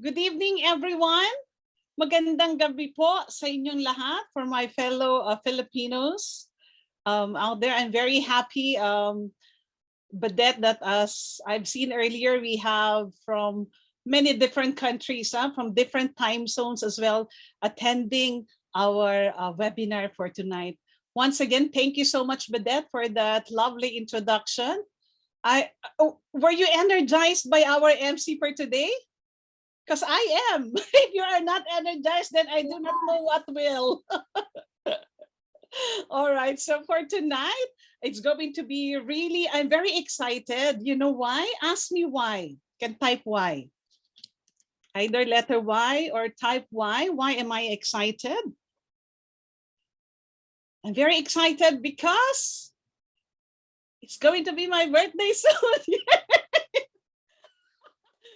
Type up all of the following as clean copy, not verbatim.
Good evening, everyone. Magandang gabi po sa inyong lahat. For my fellow Filipinos out there, I'm very happy. But that as I've seen earlier, we have from many different countries, from different time zones as well, attending our webinar for tonight. Once again, thank you so much, Badette, for that lovely introduction. Were you energized by our MC for today? Because I am. If you are not energized, then I do not know what will. All right. So for tonight, it's going to be really, I'm very excited. You know why? Ask me why. Can type Y. Either letter Y or type Y. Why am I excited? I'm very excited because it's going to be my birthday soon.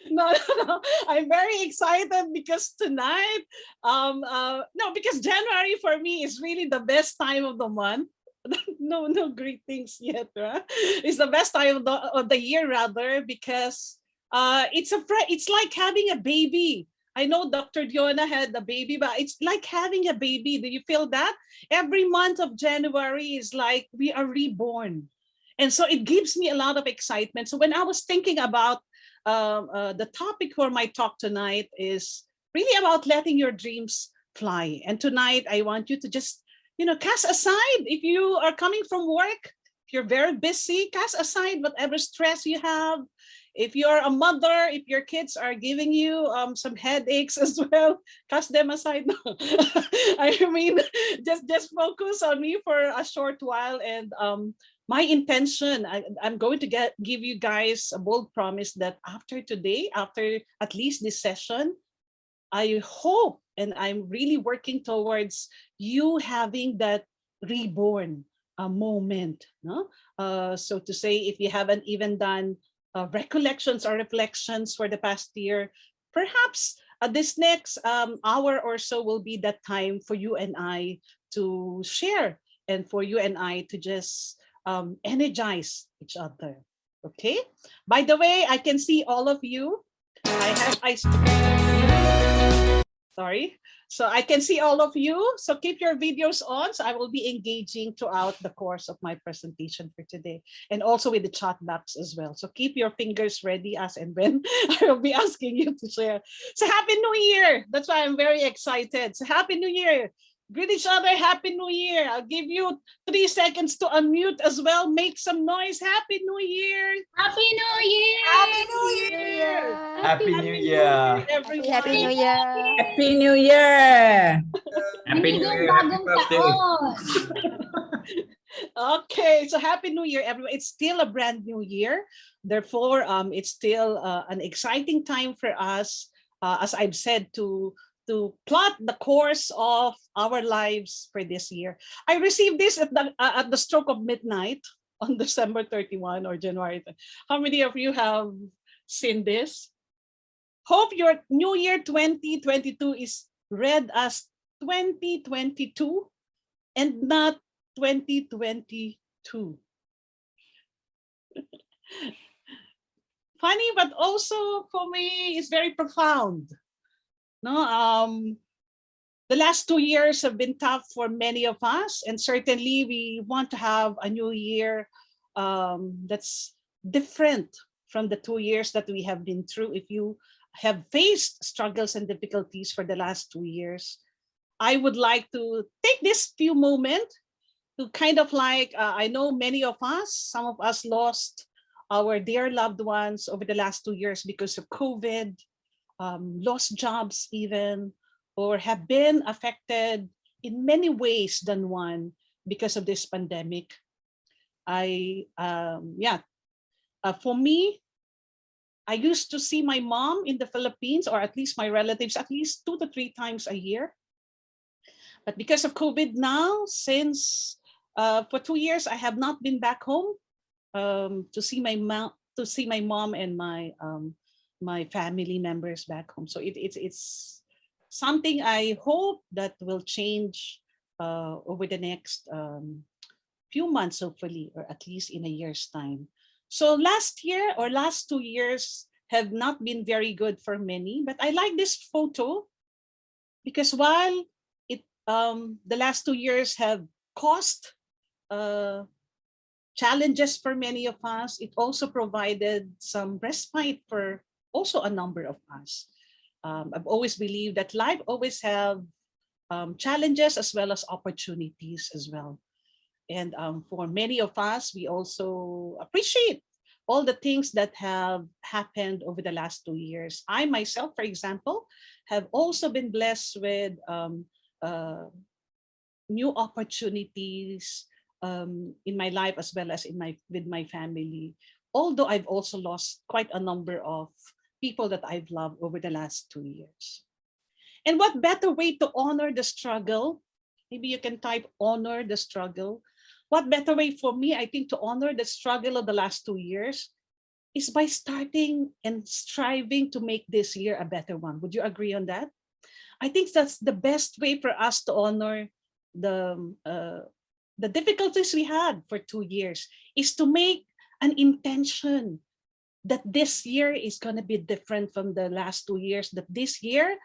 No, I'm very excited because tonight, because January for me is really the best time of the month. No greetings yet, right? It's the best time of the year rather, because it's like having a baby. I know Dr. Diona had a baby, but it's like having a baby. Do you feel that? Every month of January is like we are reborn. And so it gives me a lot of excitement. So when I was thinking about the topic for my talk tonight is really about letting your dreams fly. And tonight, I want you to just, cast aside if you are coming from work, if you're very busy, cast aside whatever stress you have. If you're a mother, if your kids are giving you some headaches as well, cast them aside. I mean, just focus on me for a short while. And my intention, I'm going to give you guys a bold promise that after today, after at least this session, I hope and I'm really working towards you having that reborn moment. No? So to say, if you haven't even done recollections or reflections for the past year, perhaps this next hour or so will be that time for you and I to share and for you and I to just energize each other. Okay. By the way, I can see all of you. Sorry. So I can see all of you. So keep your videos on. So I will be engaging throughout the course of my presentation for today, and also with the chat box as well. So keep your fingers ready as and when I will be asking you to share. So Happy New Year. That's why I'm very excited. So Happy New Year. Greet each other. Happy New Year. I'll give you 3 seconds to unmute as well. Make some noise. Happy New Year. Happy New Year! Happy New Year! Happy New Year! Everyone. Happy New Year! Happy New Year! Happy New Binigong Year! Happy bagong birthday! taon! Okay, so Happy New Year, everyone. It's still a brand new year. Therefore, it's still an exciting time for us, as I've said, to plot the course of our lives for this year. I received this at the stroke of midnight on December 31 or January. How many of you have seen this? Hope your New Year 2022 is read as 2022 and not 2022. Funny, but also for me, it's very profound. No, the last 2 years have been tough for many of us, and certainly we want to have a new year that's different from the 2 years that we have been through. If you have faced struggles and difficulties for the last 2 years, I would like to take this few moments to kind of like, I know many of us, some of us lost our dear loved ones over the last 2 years because of COVID, lost jobs even, or have been affected in many ways than one because of this pandemic. For me, I used to see my mom in the Philippines, or at least my relatives, at least 2 to 3 times a year. But because of COVID now, since for 2 years, I have not been back home to see my mom and my family members back home. So it's something I hope that will change over the next few months, hopefully, or at least in a year's time. So last year or last 2 years have not been very good for many. But I like this photo because while the last 2 years have caused uh, challenges for many of us, it also provided some respite for also a number of us. I've always believed that life always have challenges as well as opportunities as well. And for many of us, we also appreciate all the things that have happened over the last 2 years. I myself, for example, have also been blessed with uh, new opportunities in my life as well as in my with my family. Although I've also lost quite a number of people that I've loved over the last 2 years. And what better way to honor the struggle? Maybe you can type honor the struggle. What better way for me, I think, to honor the struggle of the last 2 years is by starting and striving to make this year a better one. Would you agree on that? I think that's the best way for us to honor the difficulties we had for 2 years, is to make an intention that this year is going to be different from the last 2 years, that this year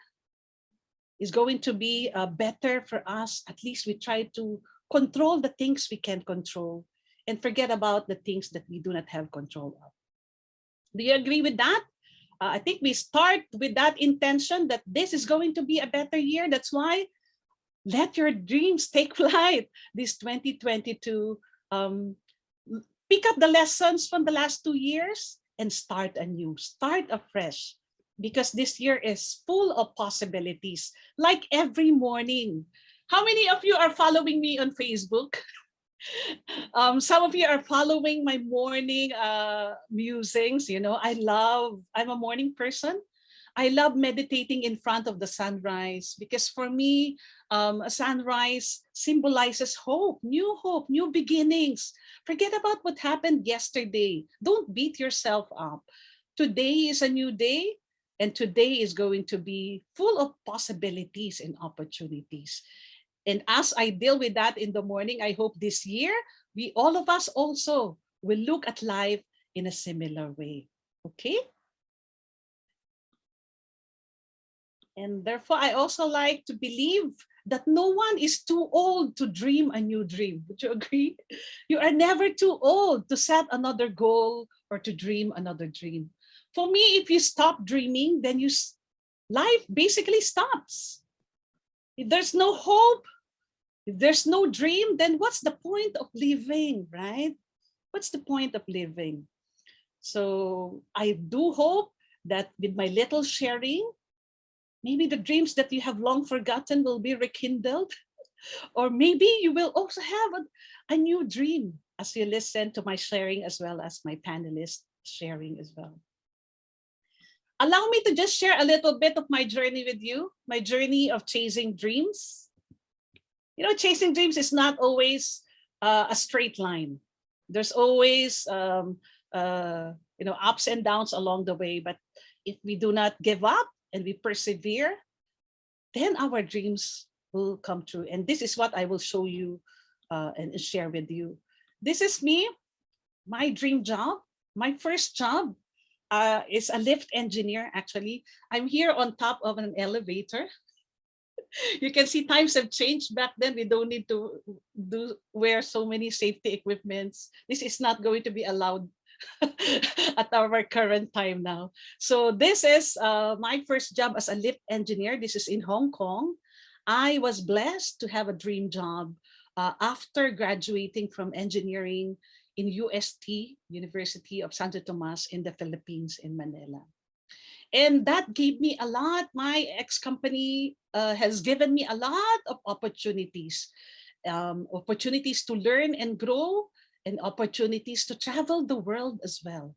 is going to be better for us. At least we try to control the things we can control and forget about the things that we do not have control of. Do you agree with that? I think we start with that intention that this is going to be a better year. That's why let your dreams take flight this 2022. Um, Pick up the lessons from the last 2 years and start anew, start afresh, because this year is full of possibilities, like every morning. How many of you are following me on Facebook? Some of you are following my morning musings. You know, I'm a morning person. I love meditating in front of the sunrise because for me, a sunrise symbolizes hope, new beginnings. Forget about what happened yesterday. Don't beat yourself up. Today is a new day, and today is going to be full of possibilities and opportunities. And as I deal with that in the morning, I hope this year, all of us also will look at life in a similar way. Okay? And therefore, I also like to believe that no one is too old to dream a new dream. Would you agree? You are never too old to set another goal or to dream another dream. For me, if you stop dreaming, then life basically stops. If there's no hope, if there's no dream, then what's the point of living, right? What's the point of living? So I do hope that with my little sharing, maybe the dreams that you have long forgotten will be rekindled. Or maybe you will also have a new dream as you listen to my sharing as well as my panelists sharing as well. Allow me to just share a little bit of my journey with you, my journey of chasing dreams. You know, chasing dreams is not always a straight line. There's always, ups and downs along the way. But if we do not give up and we persevere, then our dreams will come true. And this is what I will show you and share with you. This is me, my dream job. My first job is a lift engineer, actually. I'm here on top of an elevator. You can see times have changed. Back then, we don't need to wear so many safety equipments. This is not going to be allowed at our current time now. So this is my first job as a lift engineer. This is in Hong Kong. I was blessed to have a dream job after graduating from engineering in UST, University of Santo Tomas in the Philippines in Manila. And that gave me a lot. My ex-company has given me a lot of opportunities, opportunities to learn and grow, and opportunities to travel the world as well.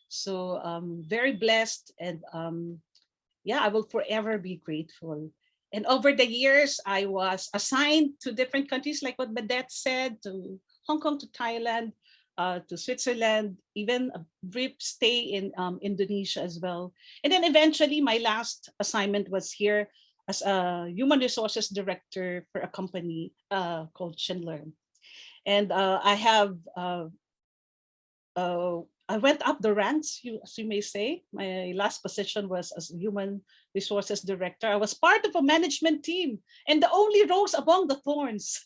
So very blessed, and I will forever be grateful. And over the years, I was assigned to different countries, like what Badette said, to Hong Kong, to Thailand, to Switzerland, even a brief stay in Indonesia as well. And then eventually, my last assignment was here as a human resources director for a company called Schindler. And I have I went up the ranks, as you may say. My last position was as human resources director. I was part of a management team and the only rose among the thorns.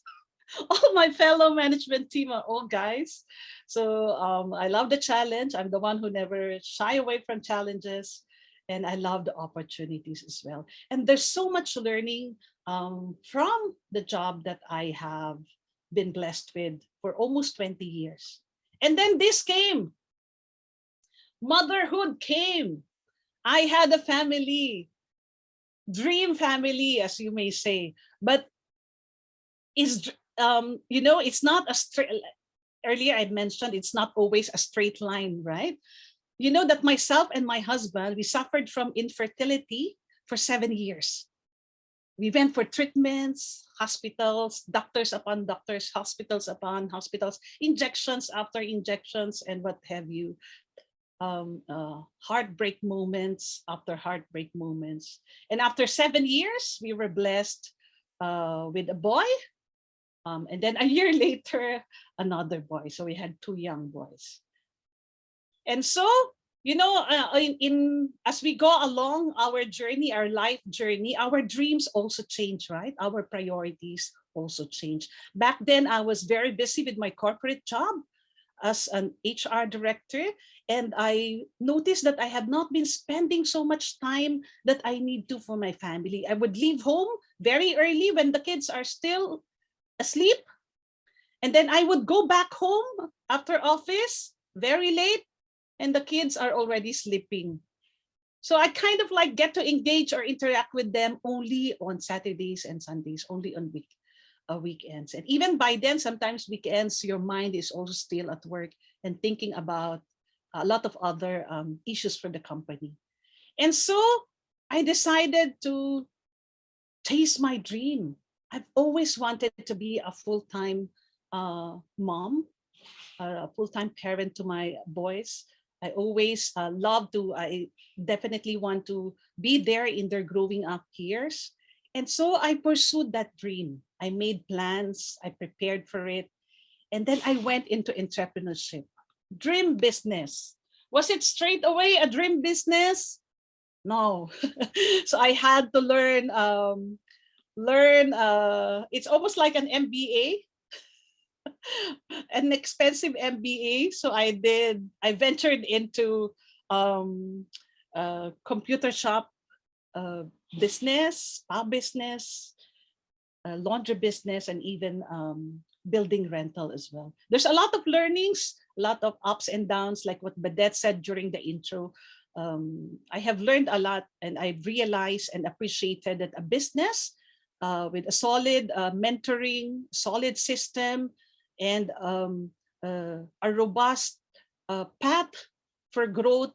All my fellow management team are all guys. So I love the challenge. I'm the one who never shy away from challenges. And I love the opportunities as well. And there's so much learning from the job that I have been blessed with for almost 20 years. And then this came. Motherhood came. I had a family, dream family, as you may say. But is it's not a straight. Earlier I mentioned it's not always a straight line, right? You know that myself and my husband, we suffered from infertility for 7 years. We went for treatments, hospitals, doctors upon doctors, hospitals upon hospitals, injections after injections, and what have you. Heartbreak moments after heartbreak moments. And after 7 years, we were blessed with a boy. And then a year later, another boy. So we had 2 young boys. And so, as we go along our journey, our life journey, our dreams also change, right? Our priorities also change. Back then, I was very busy with my corporate job as an HR director, and I noticed that I have not been spending so much time that I need to for my family. I would leave home very early when the kids are still asleep, and then I would go back home after office very late, and the kids are already sleeping. So I kind of like get to engage or interact with them only on Saturdays and Sundays, only on weekends. And even by then, sometimes weekends, your mind is also still at work and thinking about a lot of other issues for the company. And so I decided to chase my dream. I've always wanted to be a full-time mom, a full-time parent to my boys. I always I definitely want to be there in their growing up years. And so I pursued that dream. I made plans, I prepared for it. And then I went into entrepreneurship. Dream business. Was it straight away a dream business? No. So I had to learn, it's almost like an MBA, an expensive MBA. So I ventured into computer shop business, spa business, laundry business, and even building rental as well. There's a lot of learnings, a lot of ups and downs, like what Badette said during the intro. I have learned a lot, and I've realized and appreciated that a business with a solid mentoring, solid system, and a robust path for growth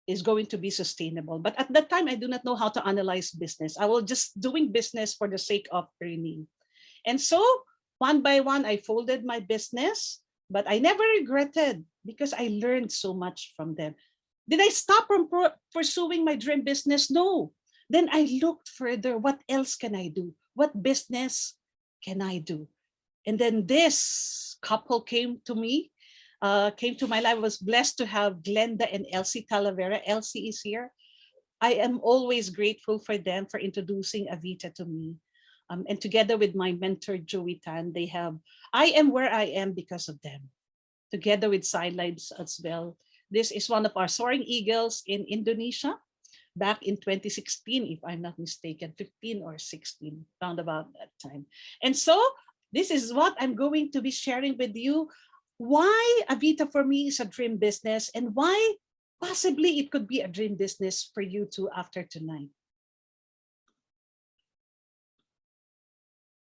is going to be sustainable. But at that time, I do not know how to analyze business. I was just doing business for the sake of earning. And so one by one, I folded my business, but I never regretted because I learned so much from them. Did I stop from pursuing my dream business? No. Then I looked further. What else can I do? What business can I do? And then this couple came to me, came to my life. I was blessed to have Glenda and Elsie Talavera. Elsie is here. I am always grateful for them for introducing Avita to me. And together with my mentor, Joey Tan, I am where I am because of them, together with Sidelines as well. This is one of our soaring eagles in Indonesia back in 2016, if I'm not mistaken, 15 or 16, round about that time. And so this is what I'm going to be sharing with you, why Avita for me is a dream business and why possibly it could be a dream business for you too after tonight.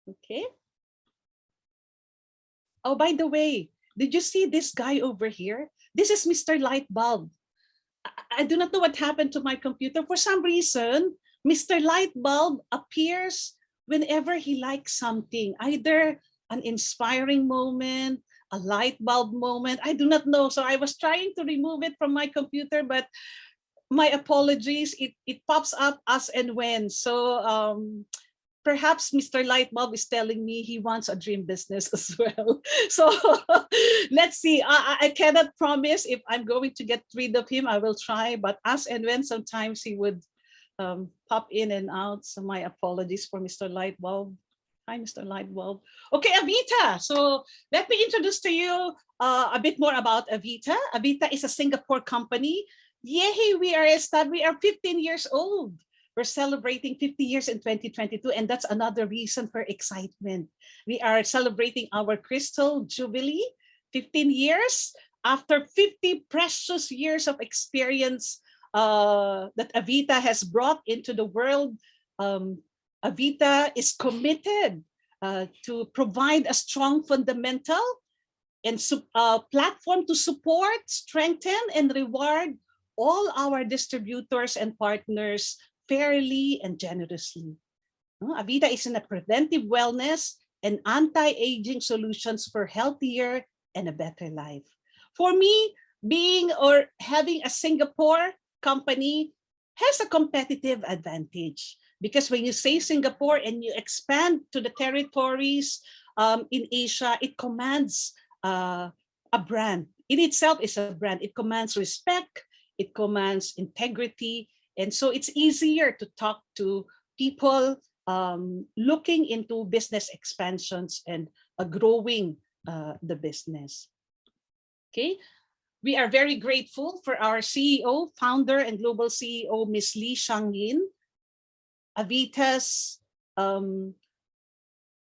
Okay. Oh, by the way, did you see this guy over here? This is Mr. Lightbulb. I do not know what happened to my computer. For some reason, Mr. Lightbulb appears whenever he likes something, either an inspiring moment, a light bulb moment. I do not know. So I was trying to remove it from my computer, but my apologies. It pops up as and when. So perhaps Mr. Lightbulb is telling me he wants a dream business as well. So let's see. I cannot promise if I'm going to get rid of him. I will try, but as and when sometimes he would pop in and out. So my apologies for Mr. Lightbulb. Hi, Mr. Lightbulb. Okay, Avita. So let me introduce to you a bit more about Avita. Avita is a Singapore company. Yay, we are 15 years old. We're celebrating 50 years in 2022, and that's another reason for excitement. We are celebrating our Crystal Jubilee, 15 years. After 50 precious years of experience that Avita has brought into the world, Avita is committed to provide a strong fundamental and platform to support, strengthen, and reward all our distributors and partners fairly and generously. Avita is in a preventive wellness and anti-aging solutions for healthier and a better life. For me, being or having a Singapore company has a competitive advantage, because when you say Singapore and you expand to the territories in Asia, it commands a brand. In itself is a brand. It commands respect, it commands integrity, and so it's easier to talk to people looking into business expansions and growing the business. Okay, we are very grateful for our CEO, founder, and global CEO, Ms. Lee Shang-yin. Avita's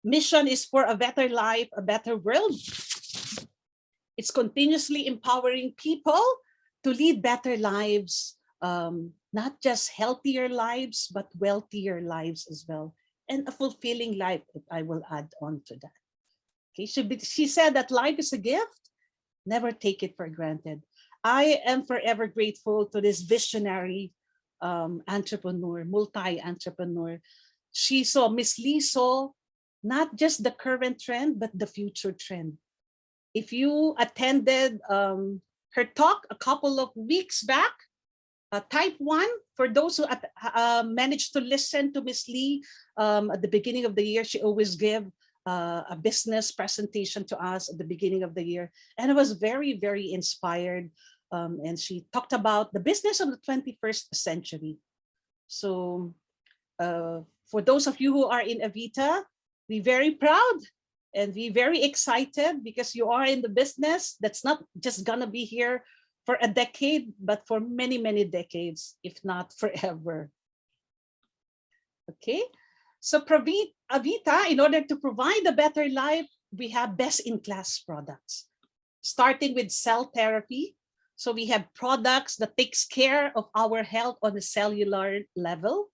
mission is for a better life, a better world. It's continuously empowering people to lead better lives, not just healthier lives, but wealthier lives as well, and a fulfilling life, if I will add on to that. Okay, she said that life is a gift, never take it for granted. I am forever grateful to this visionary entrepreneur, multi-entrepreneur. Miss Lee saw not just the current trend, but the future trend. If you attended her talk a couple of weeks back, type 1, for those who managed to listen to Miss Lee at the beginning of the year, she always gave a business presentation to us at the beginning of the year. And I was very, very inspired. And she talked about the business of the 21st century. So for those of you who are in Avita, be very proud and be very excited, because you are in the business that's not just gonna be here for a decade, but for many, many decades, if not forever. Okay, so Avita, in order to provide a better life, we have best-in-class products, starting with cell therapy. So we have products that takes care of our health on a cellular level.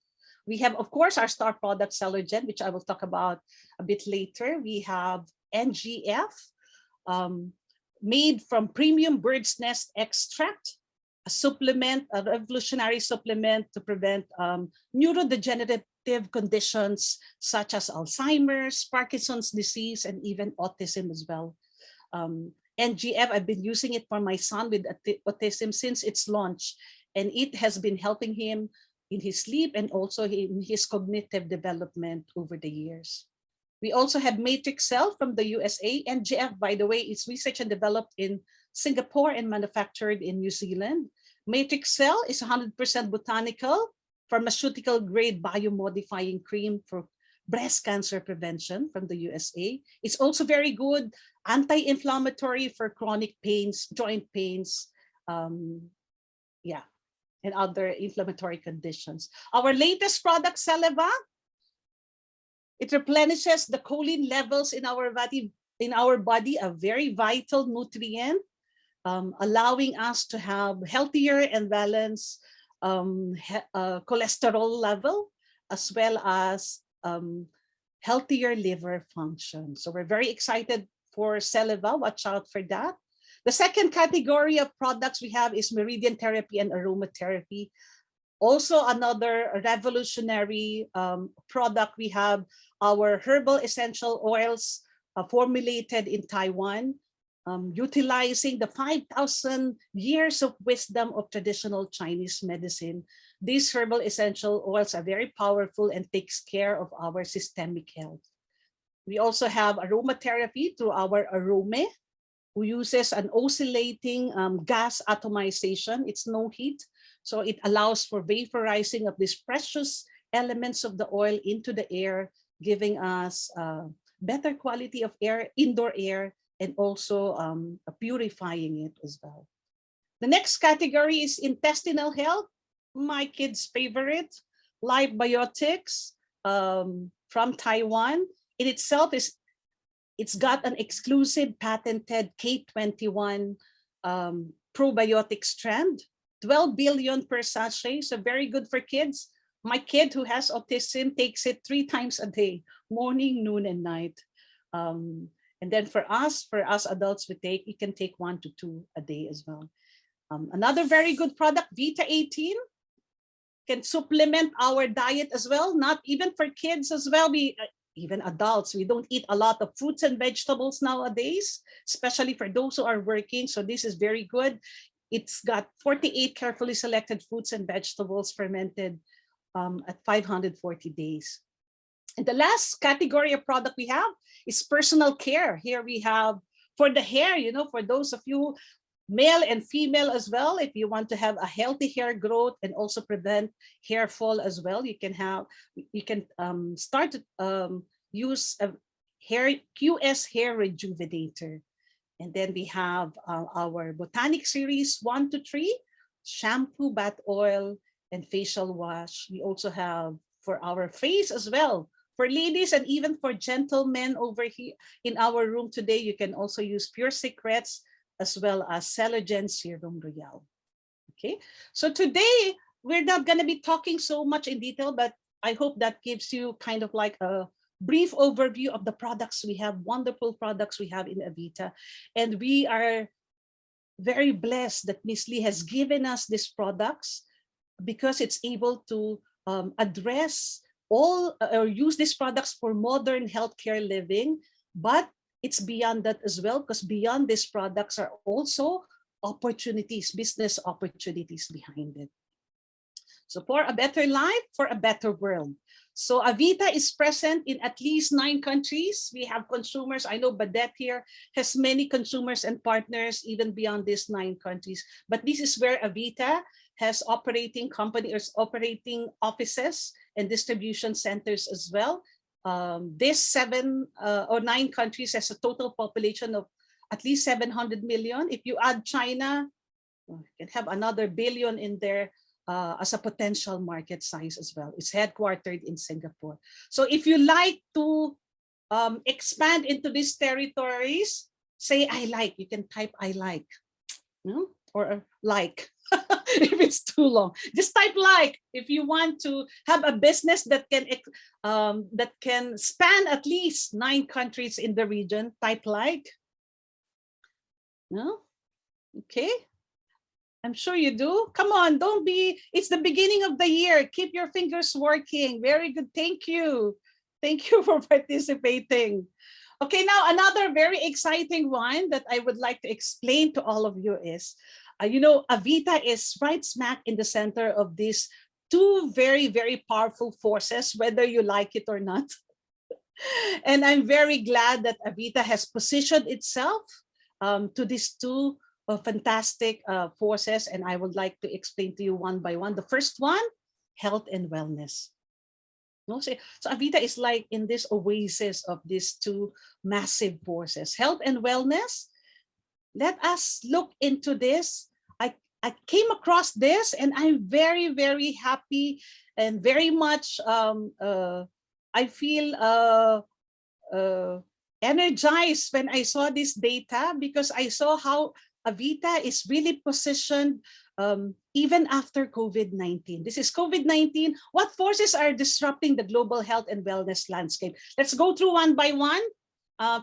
We have, of course, our star product, Celegen, which I will talk about a bit later. We have NGF, made from premium bird's nest extract, a supplement, a revolutionary supplement to prevent neurodegenerative conditions such as Alzheimer's, Parkinson's disease, and even autism as well. NGF, I've been using it for my son with autism since its launch, and it has been helping him in his sleep and also in his cognitive development over the years. We also have Matrix Cell from the USA. NGF, by the way, is researched and developed in Singapore and manufactured in New Zealand. Matrix Cell is 100% botanical, pharmaceutical grade biomodifying cream for breast cancer prevention from the USA. It's also very good anti-inflammatory for chronic pains, joint pains, and other inflammatory conditions. Our latest product, Celeva, it replenishes the choline levels in our body, a very vital nutrient, allowing us to have healthier and balanced cholesterol level, as well as healthier liver function. So we're very excited for Celeva. Watch out for that. The second category of products we have is Meridian therapy and aromatherapy. Also another revolutionary product. We have our herbal essential oils formulated in Taiwan. utilizing the 5,000 years of wisdom of traditional Chinese medicine. These herbal essential oils are very powerful and takes care of our systemic health. We also have aromatherapy through our arome, who uses an oscillating gas atomization. It's no heat, so it allows for vaporizing of these precious elements of the oil into the air, giving us better quality of air, indoor air, and also purifying it as well. The next category is intestinal health, my kids' favorite, live biotics from Taiwan. In itself, it's got an exclusive patented K21 probiotic strand, 12 billion per sachet, so very good for kids. My kid who has autism takes it 3 times a day, morning, noon, and night. And then for us adults, you can take 1 to 2 a day as well. Another very good product, Vita 18, can supplement our diet as well, not even for kids as well. Even adults, we don't eat a lot of fruits and vegetables nowadays, especially for those who are working. So this is very good. It's got 48 carefully selected fruits and vegetables fermented at 540 days. And the last category of product we have is personal care. Here we have for the hair, for those of you, male and female as well, if you want to have a healthy hair growth and also prevent hair fall as well, you can start to use a QS hair rejuvenator. And then we have our botanic series 1 to 3, shampoo, bath oil, and facial wash. We also have for our face as well, for ladies and even for gentlemen over here in our room today, you can also use Pure Secrets as well as Celegen Serum Royale. Okay, so today we're not going to be talking so much in detail, but I hope that gives you kind of like a brief overview of the products we have, wonderful products we have in Avita. And we are very blessed that Miss Lee has given us these products because it's able to address all or use these products for modern healthcare living, but it's beyond that as well, because beyond these products are also opportunities, business opportunities behind it. So for a better life, for a better world. So Avita is present in at least 9 countries. We have consumers. I know Badette here has many consumers and partners even beyond these 9 countries. But this is where Avita has operating companies, operating offices and distribution centers as well. This 7 or 9 countries has a total population of at least 700 million. If you add China, you can have another billion in there as a potential market size as well. It's headquartered in Singapore. So if you like to expand into these territories, say I like, you can type I like, no? Or like. If it's too long, just type like. If you want to have a business that can span at least 9 countries in the region, type like. No? Okay. I'm sure you do. Come on, don't be, it's the beginning of the year. Keep your fingers working. Very good. Thank you. Thank you for participating. Okay, now another very exciting one that I would like to explain to all of you is, Avita is right smack in the center of these 2 very, very powerful forces, whether you like it or not. And I'm very glad that Avita has positioned itself to these 2 fantastic forces. And I would like to explain to you one by one. The first one, health and wellness. So Avita is like in this oasis of these 2 massive forces, health and wellness. Let us look into this. I came across this and I'm very, very happy and very much, I feel energized when I saw this data, because I saw how Avita is really positioned even after COVID-19. This is COVID-19. What forces are disrupting the global health and wellness landscape? Let's go through one by one.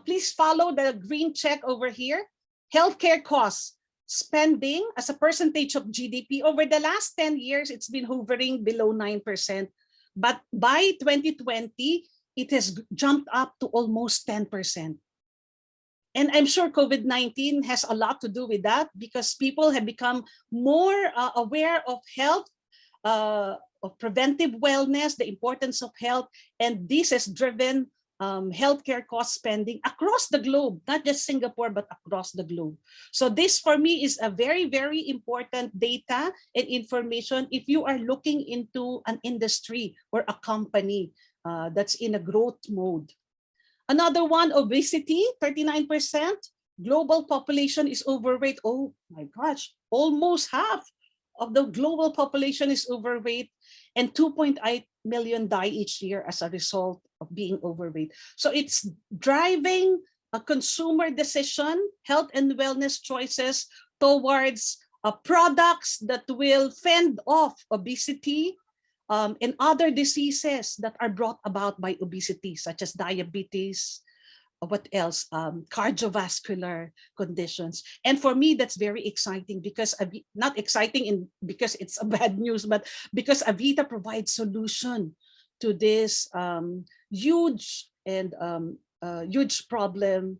Please follow the green check over here. Healthcare costs, spending as a percentage of GDP. Over the last 10 years, it's been hovering below 9%. But by 2020, it has jumped up to almost 10%. And I'm sure COVID-19 has a lot to do with that, because people have become more aware of health, of preventive wellness, the importance of health, and this has driven healthcare cost spending across the globe, not just Singapore, but across the globe. So this for me is a very, very important data and information if you are looking into an industry or a company that's in a growth mode. Another one, obesity, 39%. Global population is overweight. Oh my gosh, almost half of the global population is overweight, and 2.8 million die each year as a result of being overweight. So it's driving a consumer decision, health and wellness choices towards products that will fend off obesity, and other diseases that are brought about by obesity, such as diabetes, what else? Cardiovascular conditions. And for me, that's very exciting, because not exciting because it's a bad news, but because Avita provides solution to this huge and huge problem,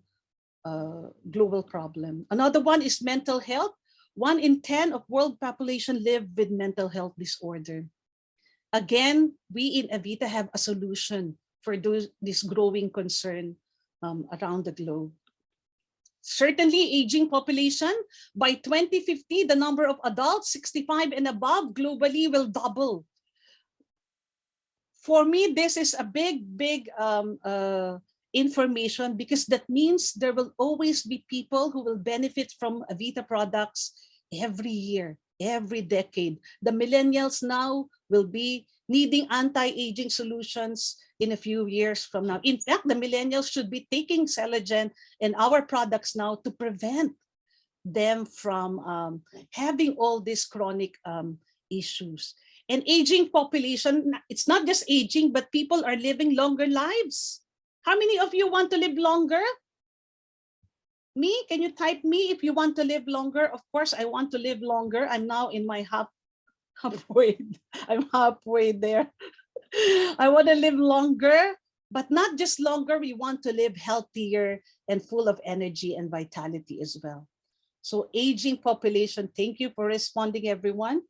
global problem. Another one is mental health. 1 in 10 of world population live with mental health disorder. Again, we in Avita have a solution for this growing concern around the globe. Certainly, aging population. By 2050, the number of adults 65 and above globally will double. For me, this is a big information, because that means there will always be people who will benefit from Avita products every year, every decade. The millennials now will be needing anti-aging solutions in a few years from now. In fact, the millennials should be taking Celegen and our products now to prevent them from having all these chronic issues. And aging population, it's not just aging, but people are living longer lives. How many of you want to live longer? Me? Can you type me if you want to live longer? Of course, I want to live longer. I'm now in my halfway. I'm halfway there. I want to live longer, but not just longer. We want to live healthier and full of energy and vitality as well. So aging population, thank you for responding, everyone.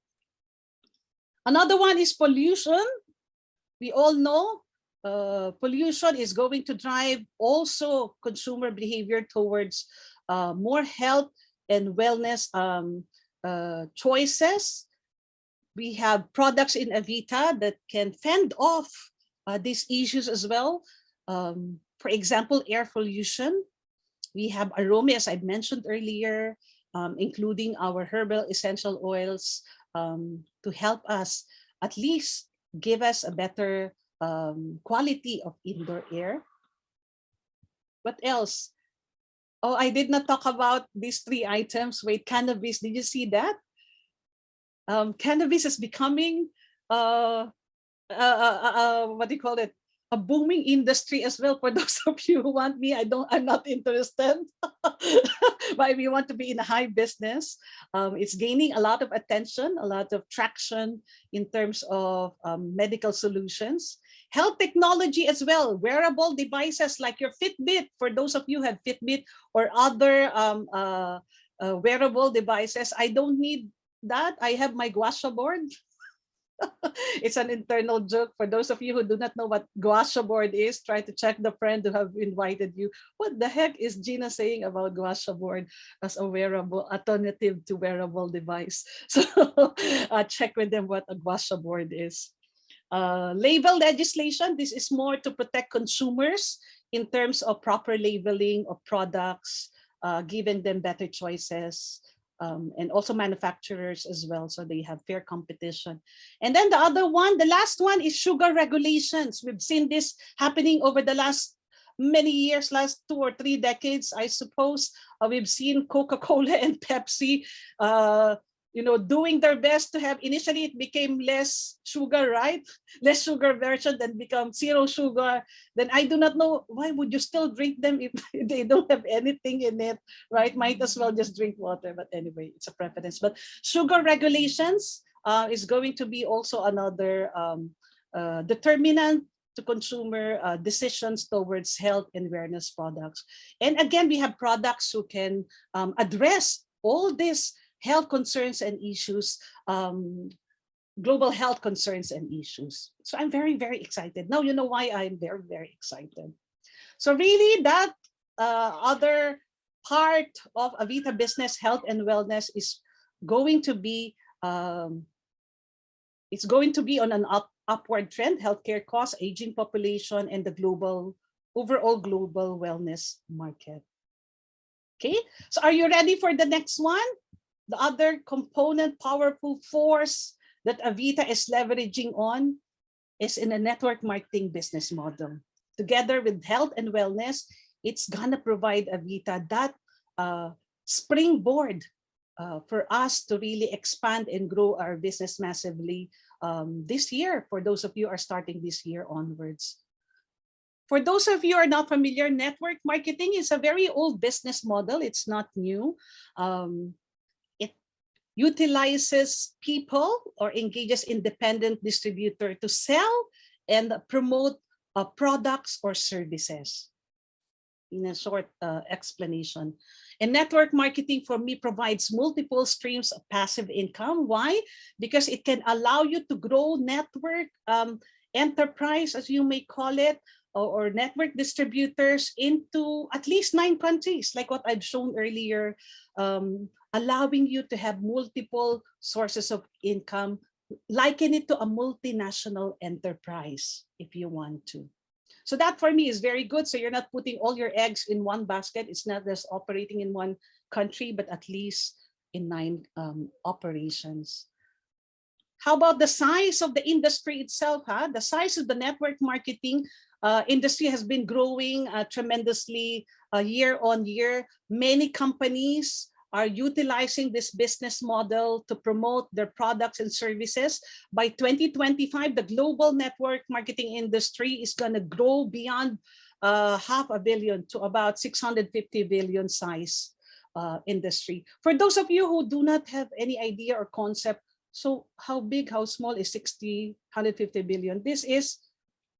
Another one is pollution. We all know pollution is going to drive also consumer behavior towards more health and wellness choices. We have products in Avita that can fend off these issues as well. For example, air pollution. We have aroma, as I mentioned earlier, including our herbal essential oils to help us at least give us a better quality of indoor air. What else? Oh, I did not talk about these 3 items. Wait, cannabis, did you see that? Cannabis is becoming, what do you call it? A booming industry as well. For those of you who want me, I'm not interested. But if you want to be in a high business, it's gaining a lot of attention, a lot of traction in terms of medical solutions. Health technology as well, wearable devices like your Fitbit, for those of you who have Fitbit or other wearable devices. I don't need that. I have my gua sha board. It's an internal joke. For those of you who do not know what gua sha board is, try to check the friend who have invited you. What the heck is Gina saying about gua sha board as a wearable alternative to wearable device? So check with them what a gua sha board is. Label legislation. This is more to protect consumers in terms of proper labeling of products, giving them better choices. And also manufacturers as well, so they have fair competition. And then the other one, the last one, is sugar regulations. We've seen this happening over the last many years, last 2 or 3 decades, I suppose. We've seen Coca-Cola and Pepsi doing their best to have, initially it became less sugar, right? Less sugar version, then become zero sugar. Then I do not know, why would you still drink them if they don't have anything in it, right? Might as well just drink water. But anyway, it's a preference. But sugar regulations is going to be also another determinant to consumer decisions towards health and wellness products. And again, we have products who can address all these health concerns and issues, global health concerns and issues. So I'm very, very excited. Now you know why I'm very, very excited. So really that other part of Avita Business Health and Wellness is going to be it's going to be on an upward trend: healthcare costs, aging population, and the overall global wellness market. Okay, so are you ready for the next one? The other component, powerful force that Avita is leveraging on is in a network marketing business model. Together with health and wellness, it's gonna provide Avita that springboard for us to really expand and grow our business massively this year, for those of you who are starting this year onwards. For those of you who are not familiar, network marketing is a very old business model. It's not new. It utilizes people or engages independent distributor to sell and promote products or services. In a short explanation. And network marketing for me provides multiple streams of passive income. Why? Because it can allow you to grow network enterprise, as you may call it, or network distributors into at least 9 countries, like what I've shown earlier, allowing you to have multiple sources of income, liken it to a multinational enterprise if you want to. So that for me is very good. So you're not putting all your eggs in one basket. It's not just operating in one country, but at least in 9 operations. How about the size of the industry itself? The size of the network marketing industry has been growing tremendously year on year. Many companies are utilizing this business model to promote their products and services. By 2025, the global network marketing industry is going to grow beyond $500 billion to about 650 billion size industry. For those of you who do not have any idea or concept, so how big, how small is 150 billion? This is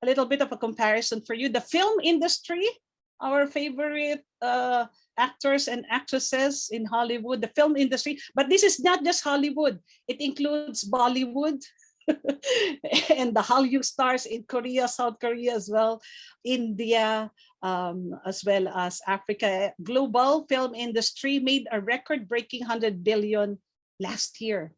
a little bit of a comparison for you. The film industry, our favorite actors and actresses in Hollywood, the film industry, but this is not just Hollywood. It includes Bollywood and the Hallyu stars in Korea, South Korea as well, India, as well as Africa. Global film industry made a record-breaking 100 billion last year.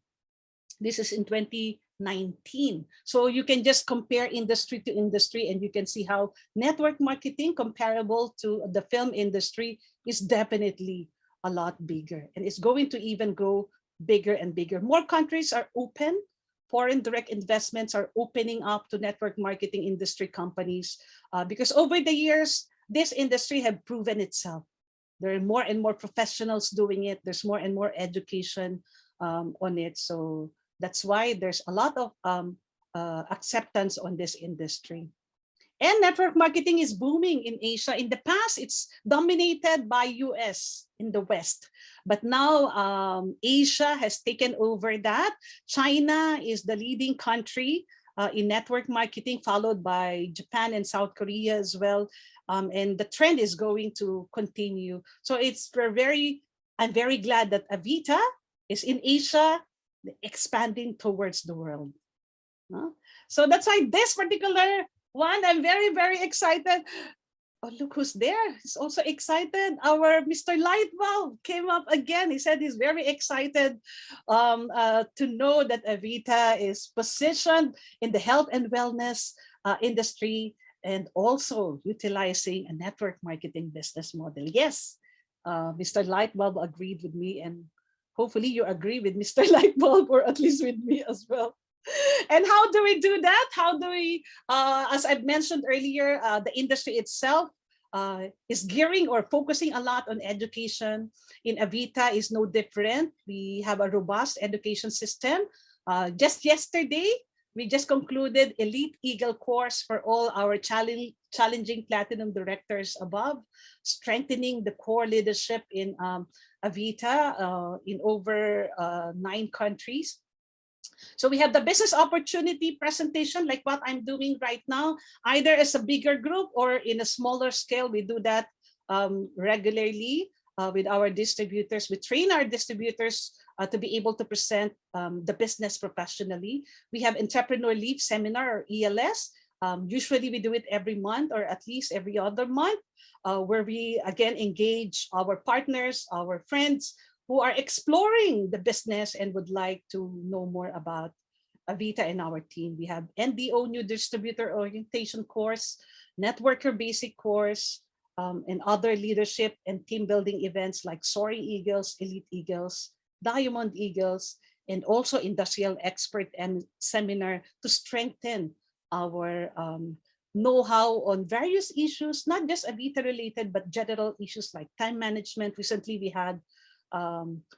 This is in 2019. So you can just compare industry to industry and you can see how network marketing comparable to the film industry is definitely a lot bigger. And it's going to even grow bigger and bigger. More countries are open. Foreign direct investments are opening up to network marketing industry companies because over the years, this industry have proven itself. There are more and more professionals doing it. There's more and more education on it. So that's why there's a lot of acceptance on this industry. And network marketing is booming in Asia. In the past, it's dominated by US in the West. But now Asia has taken over that. China is the leading country in network marketing, followed by Japan and South Korea as well. And the trend is going to continue. So I'm very glad that Avita is in Asia, expanding towards the world. So that's why this particular one, I'm very, very excited. Oh, look who's there. He's also excited. Our Mr. Lightbulb came up again. He said he's very excited to know that Avita is positioned in the health and wellness industry and also utilizing a network marketing business model. Yes, Mr. Lightbulb agreed with me, and hopefully you agree with Mr. Lightbulb, or at least with me as well. And how do we do that? How do we, as I've mentioned earlier, the industry itself is gearing or focusing a lot on education. In Avita is no different. We have a robust education system. Just yesterday, we just concluded Elite Eagle course for all our challenging platinum directors above, strengthening the core leadership in Avita in over 9 countries. So we have the business opportunity presentation like what I'm doing right now, either as a bigger group or in a smaller scale. We do that regularly with our distributors. We train our distributors to be able to present the business professionally. We have Entrepreneur Leap Seminar or ELS. Usually we do it every month or at least every other month, where we again engage our partners, our friends who are exploring the business and would like to know more about Avita and our team. We have NDO, New Distributor Orientation course, Networker Basic course, and other leadership and team building events like Soaring Eagles, Elite Eagles, Diamond Eagles, and also Industrial Expert and Seminar to strengthen our know-how on various issues, not just Avita related, but general issues like time management. Recently, we had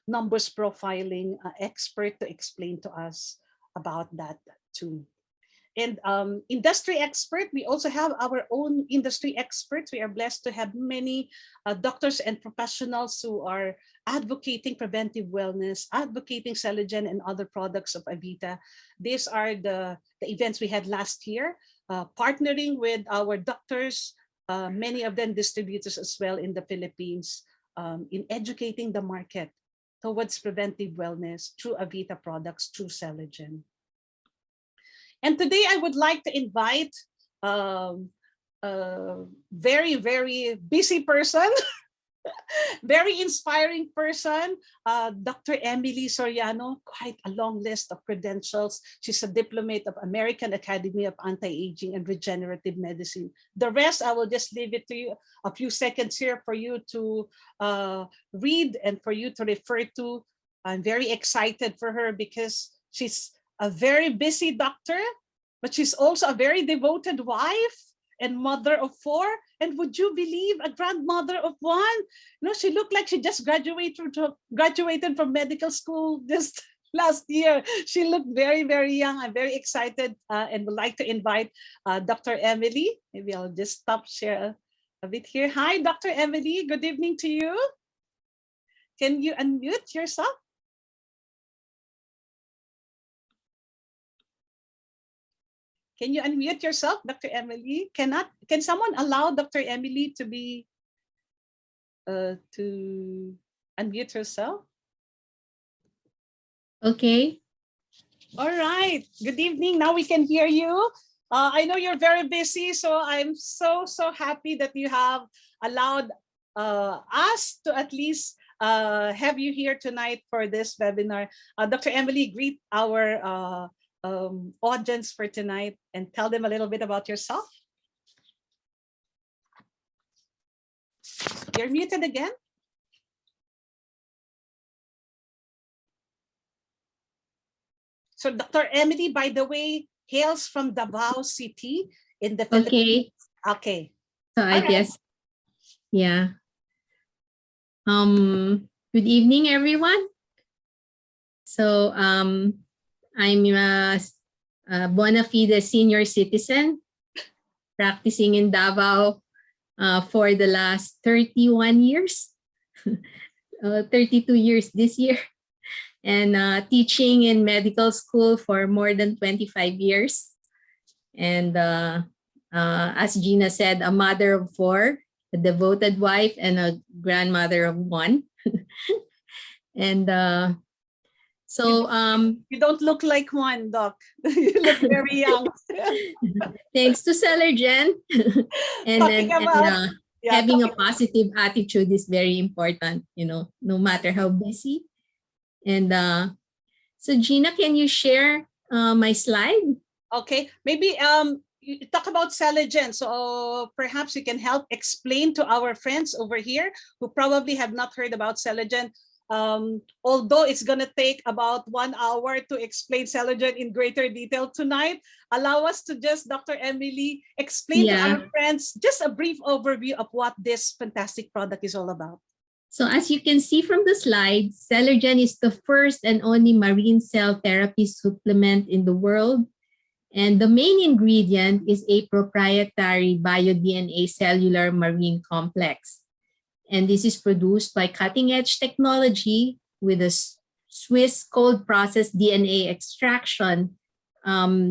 numbers profiling expert to explain to us about that too. And industry expert, we also have our own industry experts. We are blessed to have many doctors and professionals who are advocating preventive wellness, advocating Celegen and other products of Avita. These are the events we had last year, partnering with our doctors, many of them distributors as well in the Philippines, in educating the market towards preventive wellness through Avita products, through Celegen. And today I would like to invite a very, very busy person, very inspiring person, Dr. Emily Soriano, quite a long list of credentials. She's a diplomate of American Academy of Anti-Aging and Regenerative Medicine. The rest, I will just leave it to you, a few seconds here for you to read and for you to refer to. I'm very excited for her because she's a very busy doctor, but she's also a very devoted wife and mother of 4. And would you believe, a grandmother of 1? You know, she looked like she just graduated from medical school just last year. She looked very, very young. I'm very excited and would like to invite Dr. Emily. Maybe I'll just stop share a bit here. Hi, Dr. Emily. Good evening to you. Can you unmute yourself? Can you unmute yourself, Dr. Emily? Can someone allow Dr. Emily to be to unmute herself? Okay. All right. Good evening. Now we can hear you. I know you're very busy, so I'm so happy that you have allowed us to at least have you here tonight for this webinar. Dr. Emily, greet our audience for tonight and tell them a little bit about yourself. You're muted again. So Dr. Emily, by the way, hails from Davao City in the Philippines. Okay. So I guess, yeah. Good evening, everyone. So I'm a bona fide senior citizen practicing in Davao for the last 31 years, 32 years this year, and teaching in medical school for more than 25 years. And as Gina said, a mother of 4, a devoted wife, and a grandmother of 1. And so you don't look like 1, Doc. You look very young. Thanks to Celegen. And having a positive attitude is very important, you know, no matter how busy. And so Gina, can you share my slide? Okay, maybe you talk about Celegen. So perhaps you can help explain to our friends over here who probably have not heard about Celegen. Although it's going to take about 1 hour to explain Celegen in greater detail tonight, allow us to just, Dr. Emily, explain to our friends just a brief overview of what this fantastic product is all about. So as you can see from the slide, Celegen is the first and only marine cell therapy supplement in the world. And the main ingredient is a proprietary bio-DNA cellular marine complex. And this is produced by cutting-edge technology with a Swiss cold process DNA extraction.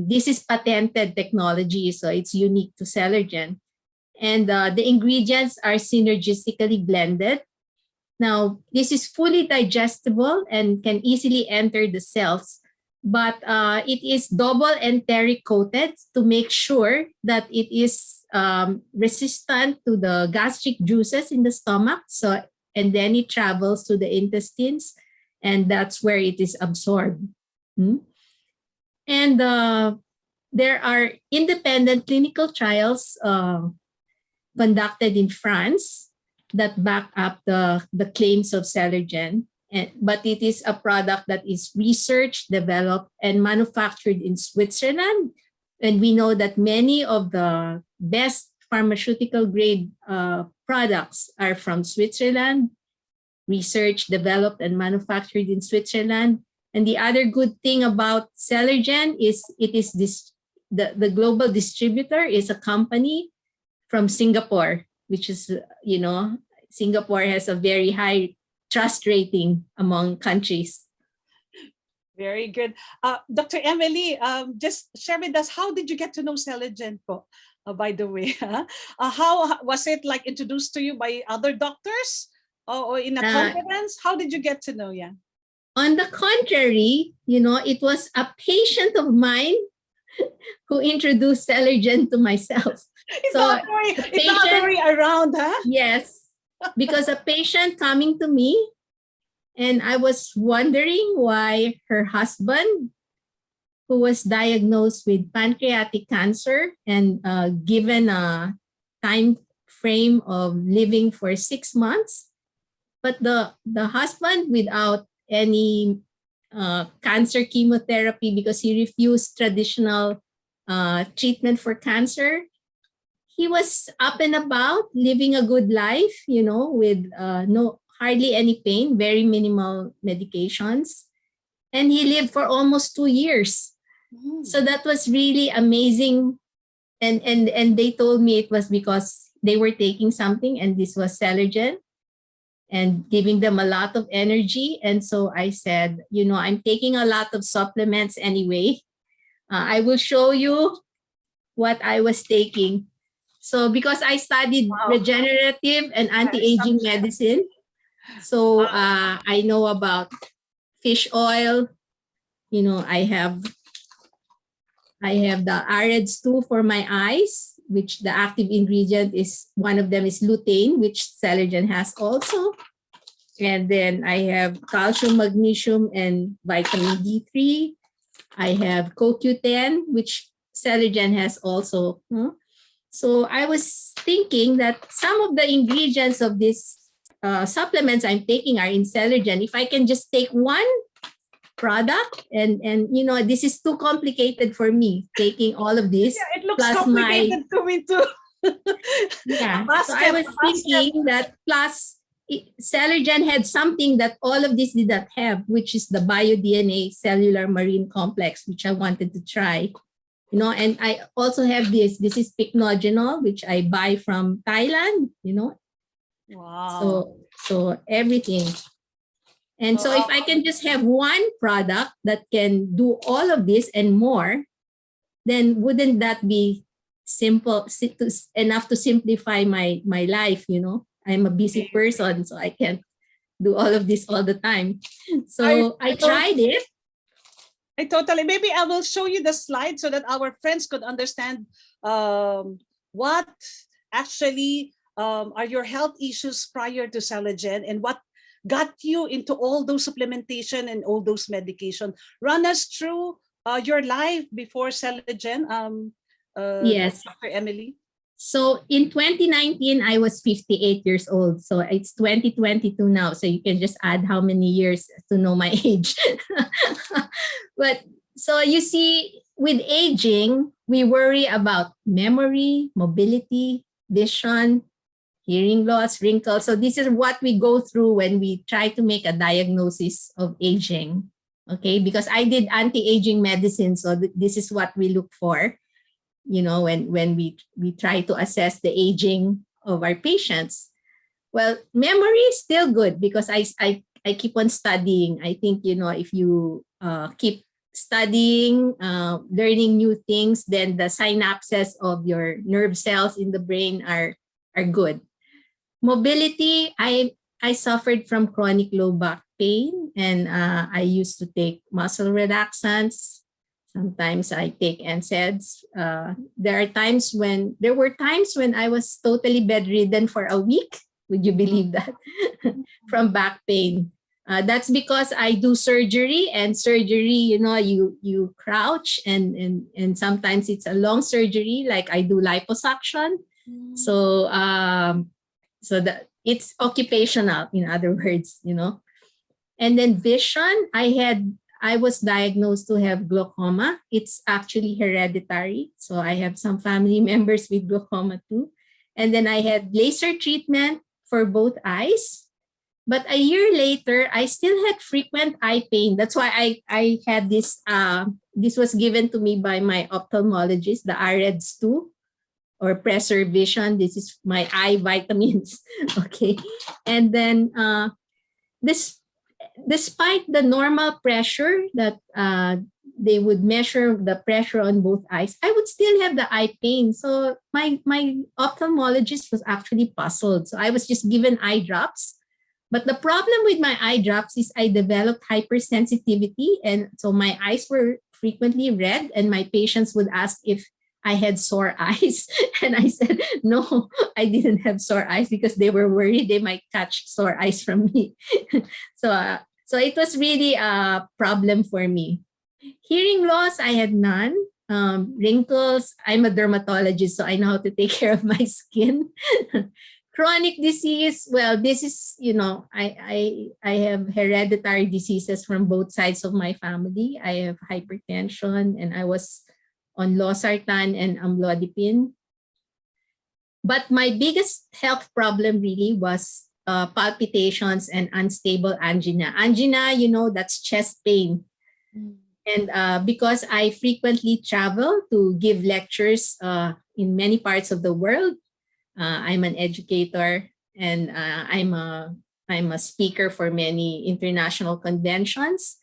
This is patented technology, so it's unique to Celegen. And the ingredients are synergistically blended. Now, this is fully digestible and can easily enter the cells, but it is double enteric coated to make sure that it is resistant to the gastric juices in the stomach. So, and then it travels to the intestines, and that's where it is absorbed. And there are independent clinical trials conducted in France that back up the claims of Celegen. But it is a product that is researched, developed, and manufactured in Switzerland. And we know that many of the best pharmaceutical grade products are from Switzerland, researched, developed, and manufactured in Switzerland. And the other good thing about Celegen is the global distributor is a company from Singapore, which is, Singapore has a very high trust rating among countries. Very good. Dr. Emily, just share with us, how did you get to know Celegen po? By the way, how was it like introduced to you by other doctors or in a conference? How did you get to know? Yeah. On the contrary, it was a patient of mine who introduced Celegen to myself. It's the other way around, huh? Yes, because a patient coming to me, and I was wondering why her husband, who was diagnosed with pancreatic cancer and given a time frame of living for 6 months, but the husband, without any cancer chemotherapy, because he refused traditional treatment for cancer, he was up and about, living a good life, with hardly any pain, very minimal medications. And he lived for almost 2 years. So that was really amazing. And they told me it was because they were taking something, and this was Celegen, and giving them a lot of energy. And so I said, I'm taking a lot of supplements anyway. I will show you what I was taking. So because I studied regenerative and anti-aging medicine, so I know about fish oil. I have the AREDS 2 for my eyes, which the active ingredient is, one of them is lutein, which Celegen has also. And then I have calcium, magnesium, and vitamin D3. I have CoQ10, which Celegen has also. So I was thinking that some of the ingredients of these supplements I'm taking are in Celegen. If I can just take one product, and this is too complicated for me, taking all of this. Yeah, it looks complicated to me too. Yeah, so I was thinking that plus Celegen had something that all of this did not have, which is the bio-DNA cellular marine complex, which I wanted to try. And I also have this is pycnogenol, which I buy from Thailand, Wow. So everything. And so if I can just have one product that can do all of this and more, then wouldn't that be simple enough to simplify my life? I'm a busy person, so I can't do all of this all the time. So I tried it. Maybe I will show you the slide so that our friends could understand what actually are your health issues prior to Celegen, and what got you into all those supplementation and all those medication. Run us through your life before Celegen, yes, Dr. Emily. So in 2019, I was 58 years old. So it's 2022 now. So you can just add how many years to know my age. But so you see, with aging, we worry about memory, mobility, vision, hearing loss, wrinkles. So this is what we go through when we try to make a diagnosis of aging. Okay, because I did anti-aging medicine. So this is what we look for. When we try to assess the aging of our patients. Well, memory is still good because I keep on studying. I think, if you keep studying, learning new things, then the synapses of your nerve cells in the brain are good. Mobility, I suffered from chronic low back pain, and I used to take muscle relaxants. Sometimes I take NSAIDs. There were times when I was totally bedridden for a week. Would you believe that? From back pain. That's because I do surgery, and surgery, you crouch, and sometimes it's a long surgery, like I do liposuction. So that it's occupational, in other words, And then vision, I was diagnosed to have glaucoma. It's actually hereditary. So I have some family members with glaucoma too. And then I had laser treatment for both eyes. But a year later, I still had frequent eye pain. That's why I had this, this was given to me by my ophthalmologist, the AREDS 2 or Pressor Vision. This is my eye vitamins. Okay. And then despite the normal pressure that they would measure the pressure on both eyes, I would still have the eye pain. So my ophthalmologist was actually puzzled. So I was just given eye drops. But the problem with my eye drops is I developed hypersensitivity. And so my eyes were frequently red, and my patients would ask if I had sore eyes. And I said, no, I didn't have sore eyes, because they were worried they might catch sore eyes from me. So it was really a problem for me. Hearing loss, I had none. Wrinkles, I'm a dermatologist, so I know how to take care of my skin. Chronic disease, well, this is, I have hereditary diseases from both sides of my family. I have hypertension, and I was on losartan and amlodipine. But my biggest health problem really was palpitations and unstable angina. Angina, that's chest pain. And because I frequently travel to give lectures in many parts of the world, I'm an educator, and I'm a speaker for many international conventions.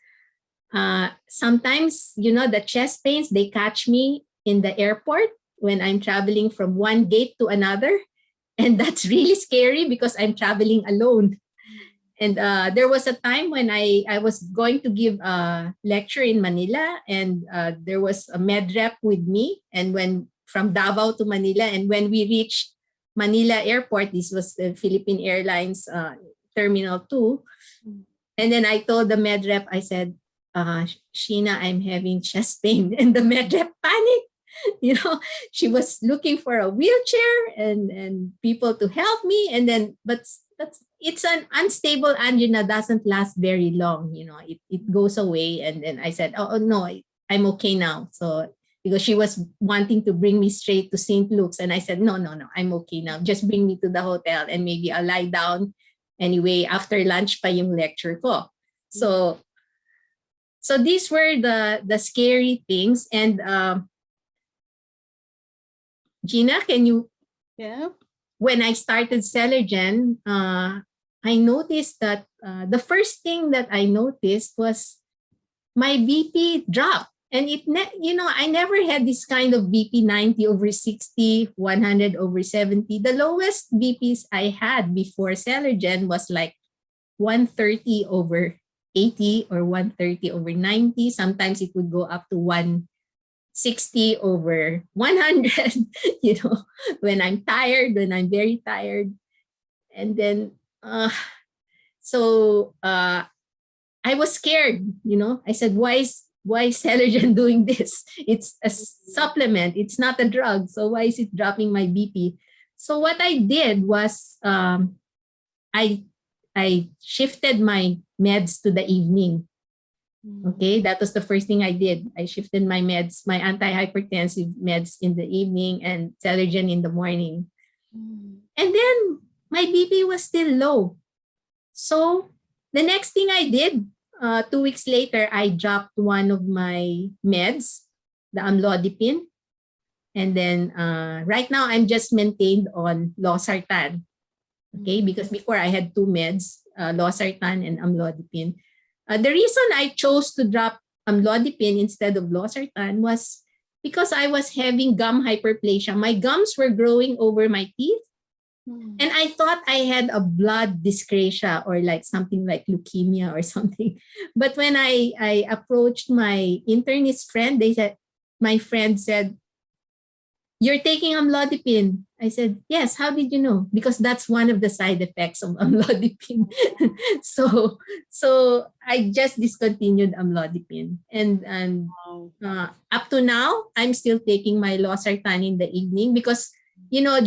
Sometimes, the chest pains, they catch me in the airport when I'm traveling from one gate to another. And that's really scary because I'm traveling alone. And there was a time when I was going to give a lecture in Manila, and there was a med rep with me, and from Davao to Manila, and when we reached Manila Airport, this was the Philippine Airlines Terminal 2. And then I told the med rep, I said, Sheena, I'm having chest pain. And the med rep panicked. She was looking for a wheelchair and people to help me. And then, but it's an unstable angina, doesn't last very long. It goes away. And then I said, oh no, I'm okay now. So because she was wanting to bring me straight to St. Luke's. And I said, no, I'm okay now. Just bring me to the hotel, and maybe I'll lie down. Anyway, after lunch pa yung lecture ko. So these were the scary things. And Gina, can you? Yeah. When I started Celegen, I noticed that the first thing that I noticed was my BP dropped. And I never had this kind of BP 90/60, 100/70. The lowest BPs I had before Celegen was like 130/80 or 130/90. Sometimes it would go up to 160/100, when I'm tired, when I'm very tired. And then, I was scared, I said, why is Celegen doing this? It's a supplement. It's not a drug. So why is it dropping my BP? So what I did was I shifted my meds to the evening. Okay, that was the first thing I did. I shifted my meds, my antihypertensive meds in the evening and Celegen in the morning. And then my BP was still low. So the next thing I did, 2 weeks later, I dropped one of my meds, the amlodipine. And then right now, I'm just maintained on losartan. Okay, because before I had two meds, losartan and amlodipine. The reason I chose to drop amlodipine instead of losartan was because I was having gum hyperplasia. My gums were growing over my teeth. And I thought I had a blood dyscrasia or like something like leukemia or something. But when I approached my internist friend, my friend said, "You're taking amlodipine." I said, "Yes, how did you know?" Because that's one of the side effects of amlodipine. so I just discontinued amlodipine. And up to now, I'm still taking my losartan in the evening because,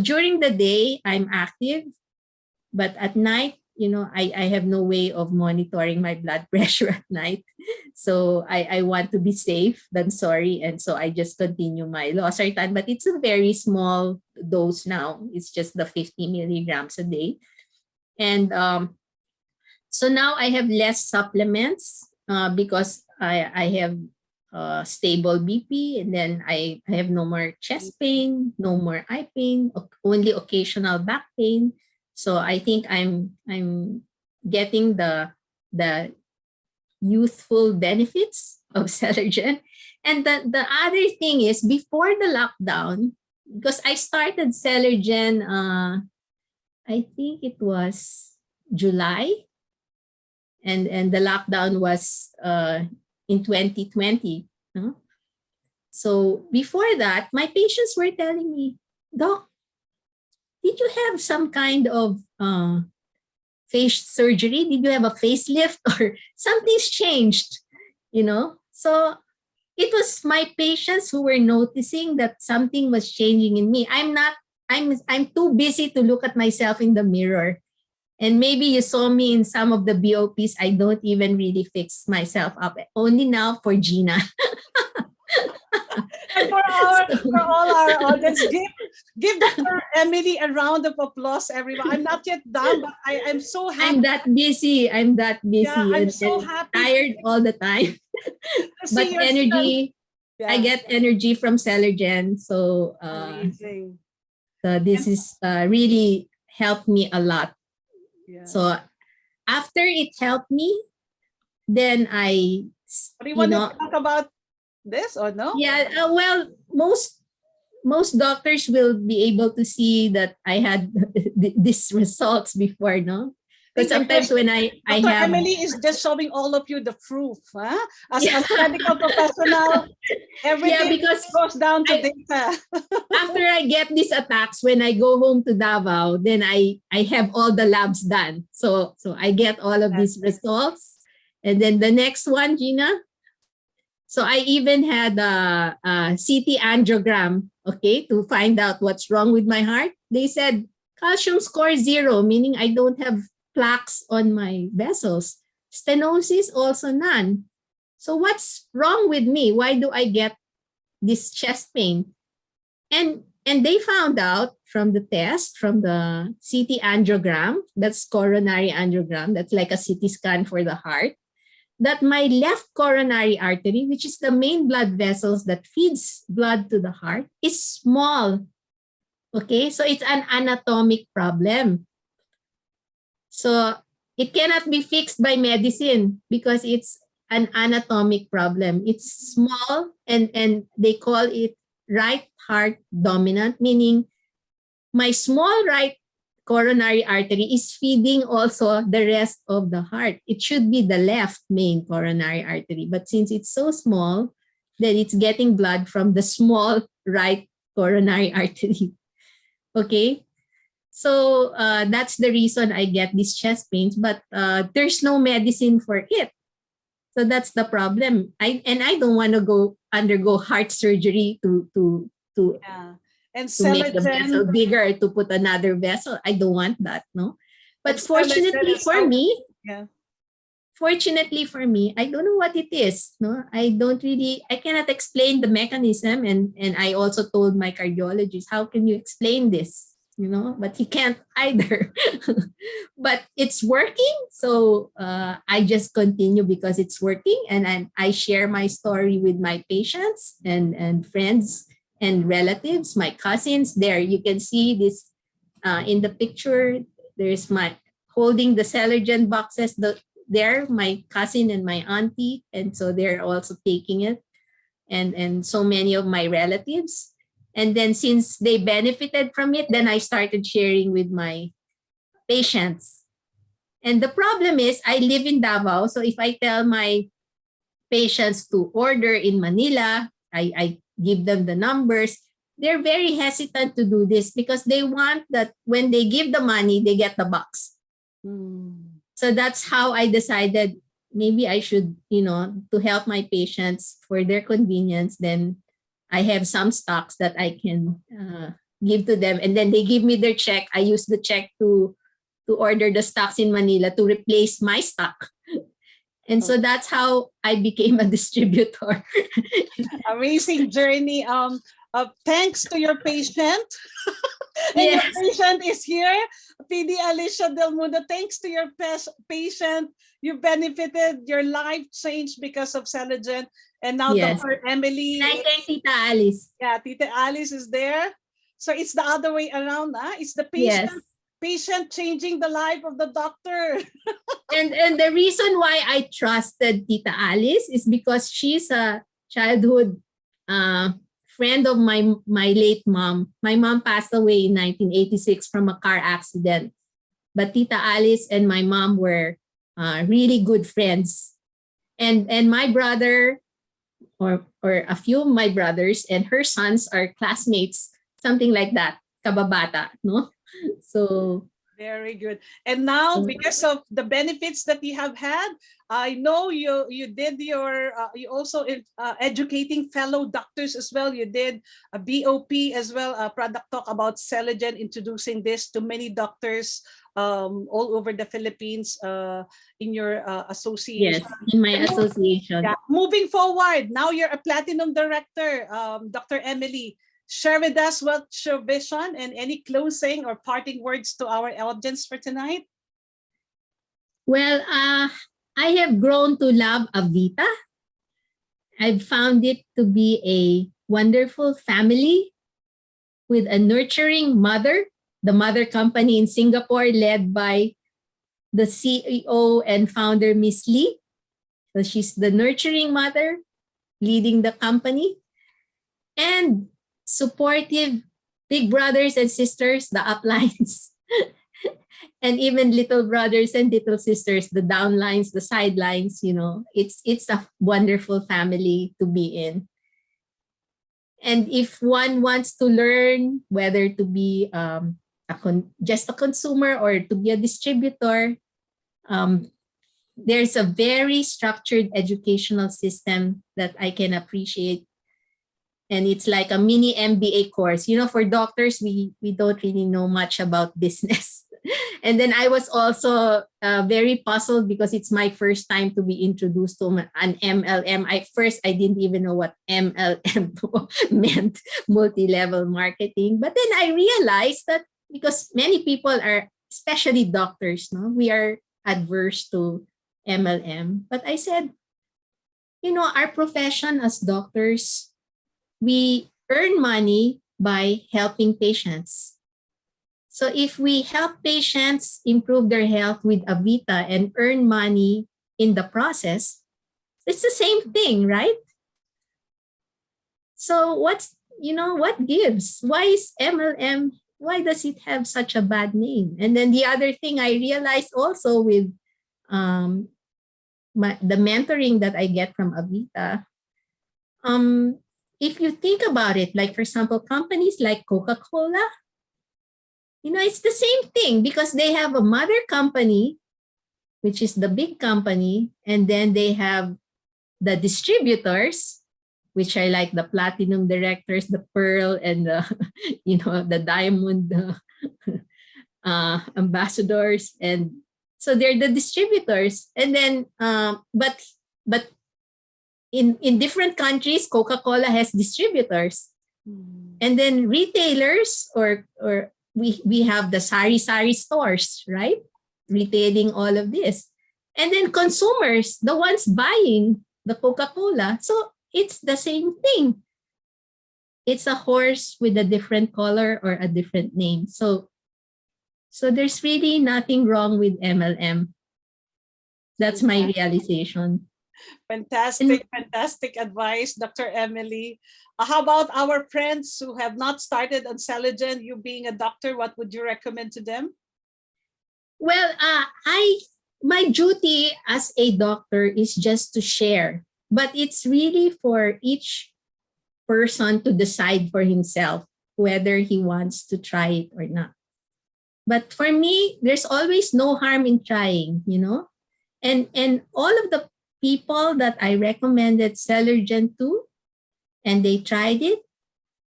during the day, I'm active. But at night, I have no way of monitoring my blood pressure at night. So I want to be safe than sorry. And so I just continue my losartan, but it's a very small dose now. It's just the 50 milligrams a day. And so now I have less supplements because I have stable BP, and then I have no more chest pain, no more eye pain, only occasional back pain. So I think I'm getting the youthful benefits of Celegen. And the other thing is, before the lockdown, because I started Celegen, I think it was July, and the lockdown was in 2020. No? So before that, my patients were telling me, "Doc, did you have some kind of face surgery? Did you have a facelift or something's changed?" So it was my patients who were noticing that something was changing in me. I'm too busy to look at myself in the mirror. And maybe you saw me in some of the BOPs. I don't even really fix myself up. Only now for Gina. And for all our audience, give Dr. Emily a round of applause, everyone. I'm not yet done, but I'm so happy. I'm that busy. Yeah, I'm and, so and happy tired all the time. But energy, I get energy from Celegen. So amazing. This is really helped me a lot. Yeah. So after it helped me, then I, do you want to talk about this or no? Yeah, well, most doctors will be able to see that I had these results before, no? But sometimes when I Dr. have... Emily is just showing all of you the proof, huh? As a medical professional, everything goes down to data. After I get these attacks, when I go home to Davao, then I have all the labs done. So I get all of these results. And then the next one, Gina. So I even had a CT angiogram, okay, to find out what's wrong with my heart. They said calcium score 0, meaning I don't have plaques on my vessels. Stenosis, also none. So what's wrong with me? Why do I get this chest pain? And they found out from the test, from the CT angiogram, that's coronary angiogram, that's like a CT scan for the heart, that my left coronary artery, which is the main blood vessels that feeds blood to the heart, is small. Okay, so it's an anatomic problem. So it cannot be fixed by medicine because it's an anatomic problem. It's small, and they call it right heart dominant, meaning my small right coronary artery is feeding also the rest of the heart. It should be the left main coronary artery, but since it's so small, then it's getting blood from the small right coronary artery. Okay, so that's the reason I get these chest pains, but there's no medicine for it. So that's the problem. I don't want to undergo heart surgery to make the vessel bigger, to put another vessel. I don't want that, no. But fortunately for me, I don't know what it is. No, I cannot explain the mechanism. And I also told my cardiologist, how can you explain this? But he can't either. But it's working. So I just continue because it's working. And I share my story with my patients and friends and relatives, my cousins. There you can see this in the picture. There's my holding the Celegen boxes. They're my cousin and my auntie, and so they're also taking it, and so many of my relatives. And then since they benefited from it, then I started sharing with my patients. And the problem is I live in Davao, so if I tell my patients to order in Manila, I give them the numbers. They're very hesitant to do this because they want that when they give the money, they get the box. So that's how I decided maybe I should, to help my patients for their convenience, then I have some stocks that I can give to them. And then they give me their check. I use the check to order the stocks in Manila to replace my stock. And so that's how I became a distributor. Amazing journey. Thanks to your patient. And Yes. your patient is here, PD Alicia Del Mundo. Thanks to your patient, you benefited, your life changed because of Celegen. And now Yes. Dr. Emily. And I thank Tita Alice. Yeah, Tita Alice is there. So it's the other way around. It's the patient. Yes. Patient changing the life of the doctor. And the reason why I trusted Tita Alice is because she's a childhood friend of my late mom. My mom passed away in 1986 from a car accident. But Tita Alice and my mom were really good friends. And my brother, or a few of my brothers and her sons are classmates, something like that, kababata, no? So very good. And now, because of the benefits that you have had, I know you did your you also educating fellow doctors as well. You did a BOP as well, a product talk about Celegen, introducing this to many doctors all over the Philippines in your association. Yes, in my association. Yeah. Moving forward, now you're a platinum director, Dr. Emily. Share with us what's your vision and any closing or parting words to our audience for tonight. Well, I have grown to love Avita. I've found it to be a wonderful family with a nurturing mother, the mother company in Singapore led by the CEO and founder, Miss Lee. So she's the nurturing mother leading the company. And supportive big brothers and sisters, the uplines, and even little brothers and little sisters, the downlines, the sidelines, it's a wonderful family to be in. And if one wants to learn whether to be just a consumer or to be a distributor, there's a very structured educational system that I can appreciate. And it's like a mini MBA course. For doctors, we don't really know much about business. And then I was also very puzzled because it's my first time to be introduced to an MLM. I didn't even know what MLM meant, multi-level marketing. But then I realized that because many people are, especially doctors, we are adverse to MLM. But I said, our profession as doctors, we earn money by helping patients. So if we help patients improve their health with Avita and earn money in the process, it's the same thing, right? So what gives? Why is MLM, why does it have such a bad name? And then the other thing I realized also with the mentoring that I get from Avita, if you think about it, like for example, companies like Coca-Cola, it's the same thing because they have a mother company, which is the big company, and then they have the distributors, which are like the platinum directors, the pearl, and the the diamond ambassadors, and so they're the distributors. And then, but in different countries, Coca-Cola has distributors, and then retailers, or we have the sari stores, right? Retailing all of this, and then consumers, the ones buying the Coca-Cola. So it's the same thing. It's a horse with a different color or a different name. So So there's really nothing wrong with MLM. That's my realization. Fantastic, fantastic advice, Dr. Emily. How about our friends who have not started on Celegen? You being a doctor, what would you recommend to them? Well, my duty as a doctor is just to share, but it's really for each person to decide for himself whether he wants to try it or not. But for me, there's always no harm in trying, you know? And all of the people that I recommended Celegen to, and they tried it,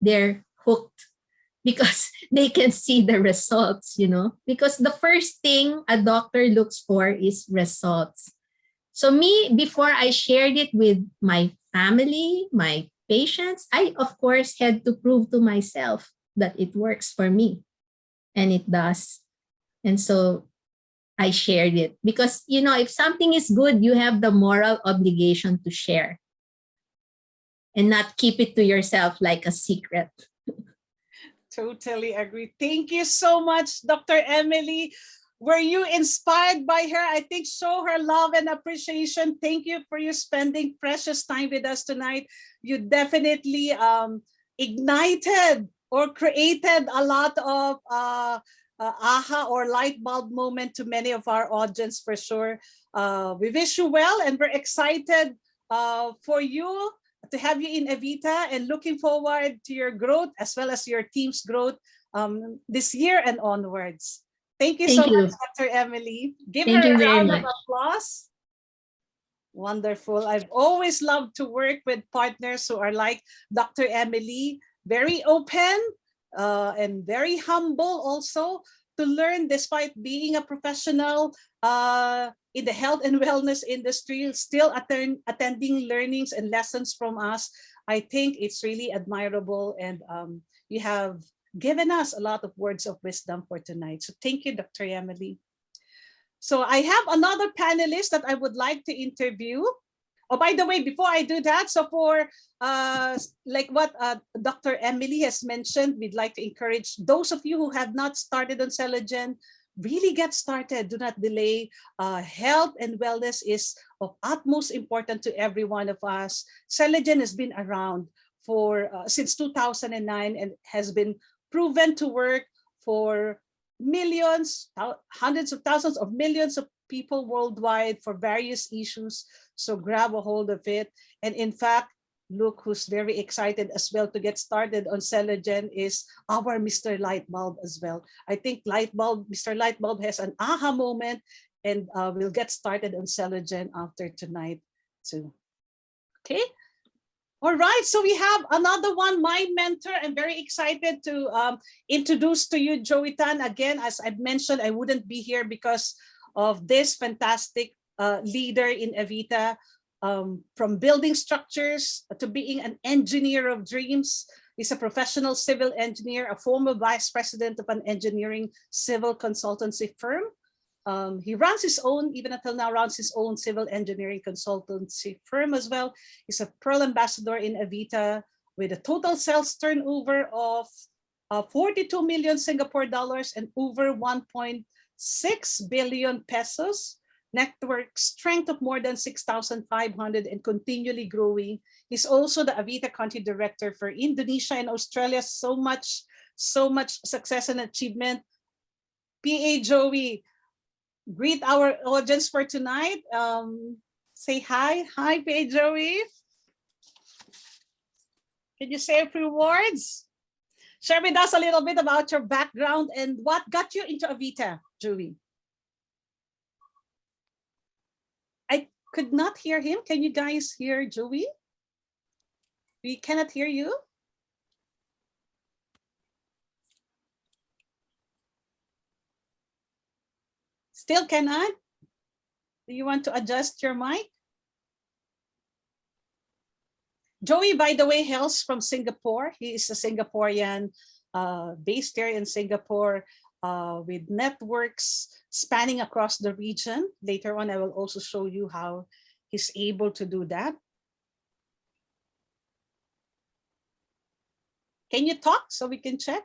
they're hooked because they can see the results, you know? Because the first thing a doctor looks for is results. So me, before I shared it with my family, my patients, I, of course, had to prove to myself that it works for me. And it does. And so I shared it because, you know, if something is good, you have the moral obligation to share and not keep it to yourself like a secret. Totally agree. Thank you so much, Dr. Emily. Were you inspired by her? I think show her love and appreciation. Thank you for you spending precious time with us tonight. You definitely ignited or created a lot of aha or light bulb moment to many of our audience for sure. We wish you well and we're excited for you to have you in Avita and looking forward to your growth as well as your team's growth this year and onwards. Thank you so much, Dr. Emily. Give her a round of applause. Wonderful. I've always loved to work with partners who are like Dr. Emily, very open and very humble also to learn despite being a professional in the health and wellness industry, still attending learnings and lessons from us. I think it's really admirable and you have given us a lot of words of wisdom for tonight. So thank you, Dr. Emily. So I have another panelist that I would like to interview. Oh, by the way, before I do that, so for like what Dr. Emily has mentioned, we'd like to encourage those of you who have not started on Celegen, really get started. Do not delay. Health and wellness is of utmost importance to every one of us. Celegen has been around for since 2009 and has been proven to work for millions, hundreds of thousands of millions of people worldwide for various issues. So grab a hold of it. And in fact, look who's very excited as well to get started on Celegen is our Mr. Lightbulb as well. I think Mr. Lightbulb has an aha moment and we'll get started on Celegen after tonight too. Okay. All right, so we have another one, my mentor. I'm very excited to introduce to you Joey Tan. Again, as I've mentioned, I wouldn't be here because of this fantastic leader in Avita, from building structures to being an engineer of dreams. He's a professional civil engineer, a former vice president of an engineering civil consultancy firm. He runs his own, even until now, runs his own civil engineering consultancy firm as well. He's a Pearl Ambassador in Avita with a total sales turnover of 42 million Singapore dollars and over 1.6 billion pesos. Network strength of more than 6,500 and continually growing. He's also the Avita Country Director for Indonesia and Australia. So much success and achievement. PA Joey, greet our audience for tonight. Say hi. Hi, PA Joey. Can you say a few words? Share with us a little bit about your background and what got you into Avita, Joey. I could not hear him. Can you guys hear Joey? We cannot hear you. Still cannot? Do you want to adjust your mic? Joey, by the way, hails from Singapore. He is a Singaporean based here in Singapore with networks spanning across the region. Later on, I will also show you how he's able to do that. Can you talk so we can check?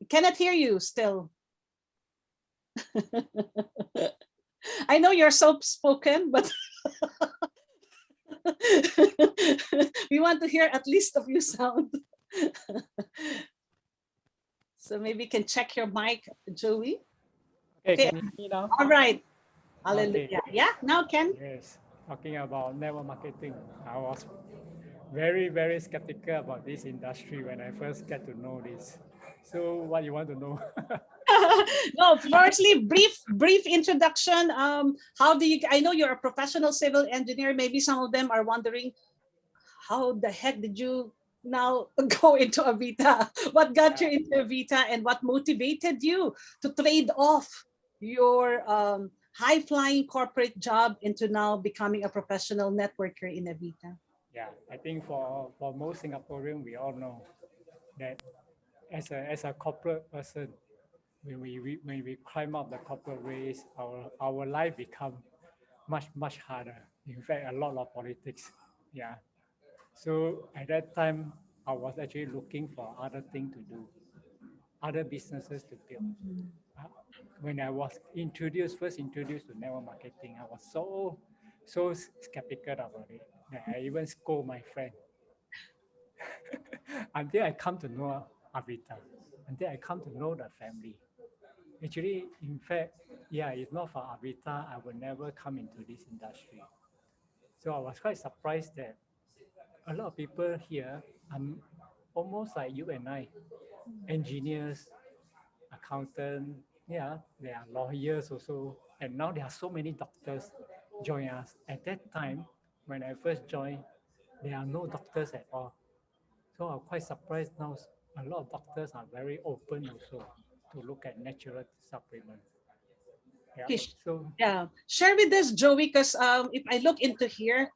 Cannot hear you still. I know you're soft spoken, but we want to hear at least of you sound. So maybe you can check your mic, Joey. Okay, can you hear me now? All right. Okay. Hallelujah. Yeah, now Ken. Yes, talking about network marketing, I was very, very skeptical about this industry when I first get to know this. So what you want to know? No, firstly, brief introduction. How do you? I know you're a professional civil engineer. Maybe some of them are wondering, how the heck did you now go into Avita? What got you into Avita, and what motivated you to trade off your high flying corporate job into now becoming a professional networker in Avita? Yeah, I think for most Singaporean, we all know that as a corporate person, when we climb up the corporate race, our life become much harder. In fact, a lot of politics. Yeah. So at that time, I was actually looking for other thing to do, other businesses to build. Uh, When I was first introduced to network marketing, I was so skeptical about it that I even scold my friend until I come to know Avita, until I come to know the family. Actually, in fact, yeah, if not for Avita, I would never come into this industry. So I was quite surprised that a lot of people here are almost like you and I, engineers, accountant, yeah, there are lawyers also, and now there are so many doctors join us. At that time, when I first joined, there are no doctors at all. So I'm quite surprised now. A lot of doctors are very open also to look at natural supplements. Yeah. Okay, So yeah, share with us, Joey, because if I look into here,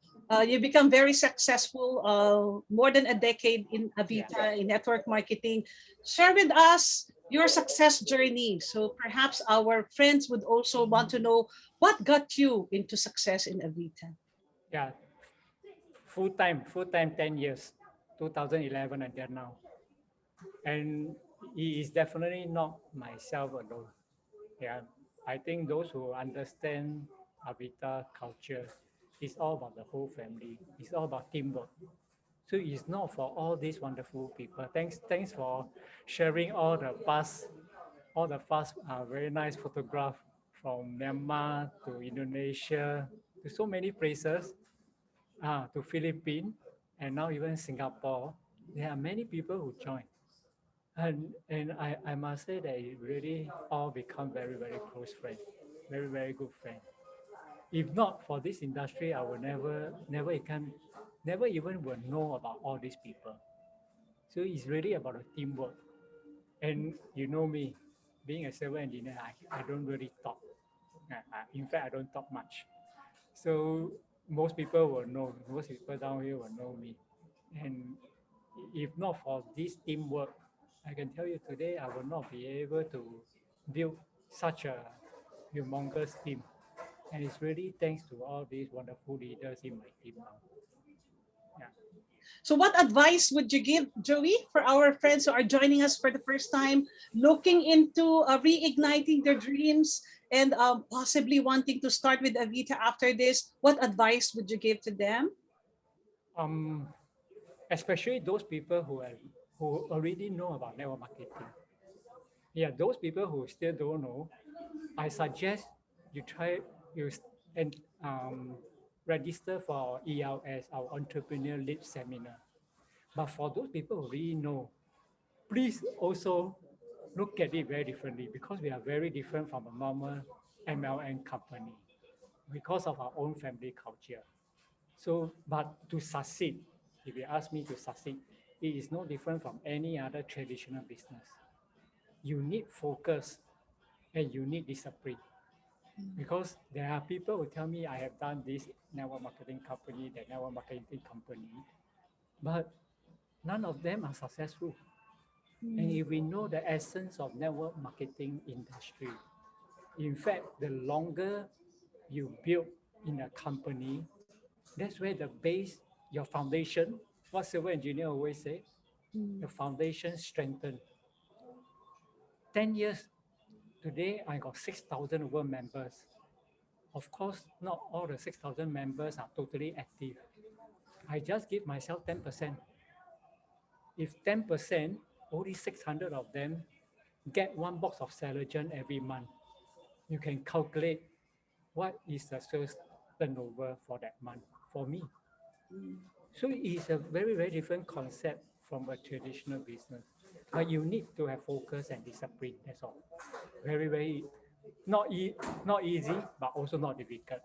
you become very successful, more than a decade in yeah. Avita in network marketing. Share with us your success journey. So perhaps our friends would also want to know what got you into success in Avita. Yeah. Full time 10 years, 2011 until now. And it is definitely not myself alone. Yeah, I think those who understand Avita culture, it's all about the whole family. It's all about teamwork. So it's not for all these wonderful people. Thanks for sharing all the past very nice photograph from Myanmar to Indonesia to so many places, to Philippines, and now even Singapore. There are many people who join. And I must say that it really all become very, very close friends, very, very good friends. If not for this industry, I would never even will know about all these people. So it's really about the teamwork. And you know me, being a civil engineer, I don't really talk. In fact, I don't talk much. So most people will know, most people down here will know me. And if not for this teamwork, I can tell you today, I will not be able to build such a humongous team. And it's really thanks to all these wonderful leaders in my team now. Yeah. So, what advice would you give, Joey, for our friends who are joining us for the first time, looking into reigniting their dreams and possibly wanting to start with Avita after this? What advice would you give to them? Um, Especially those people who already know about network marketing. Yeah, those people who still don't know, I suggest you try you and register for our ELS, our Entrepreneur Lead Seminar. But for those people who really know, please also look at it very differently because we are very different from a normal MLM company because of our own family culture. So, but to succeed, if you ask me to succeed, it is no different from any other traditional business. You need focus and you need discipline because there are people who tell me I have done this network marketing company, that network marketing company, but none of them are successful. And if we know the essence of network marketing industry, in fact, the longer you build in a company, that's where the base, your foundation, what civil engineer always say, the foundation strengthen. 10 years, today I got 6,000 over members. Of course, not all the 6,000 members are totally active. I just give myself 10%. If 10%, only 600 of them get one box of Celegen every month. You can calculate what is the sales turnover for that month for me. So it's a very, very different concept from a traditional business. But you need to have focus and discipline, that's all. Very, very, not easy, but also not difficult.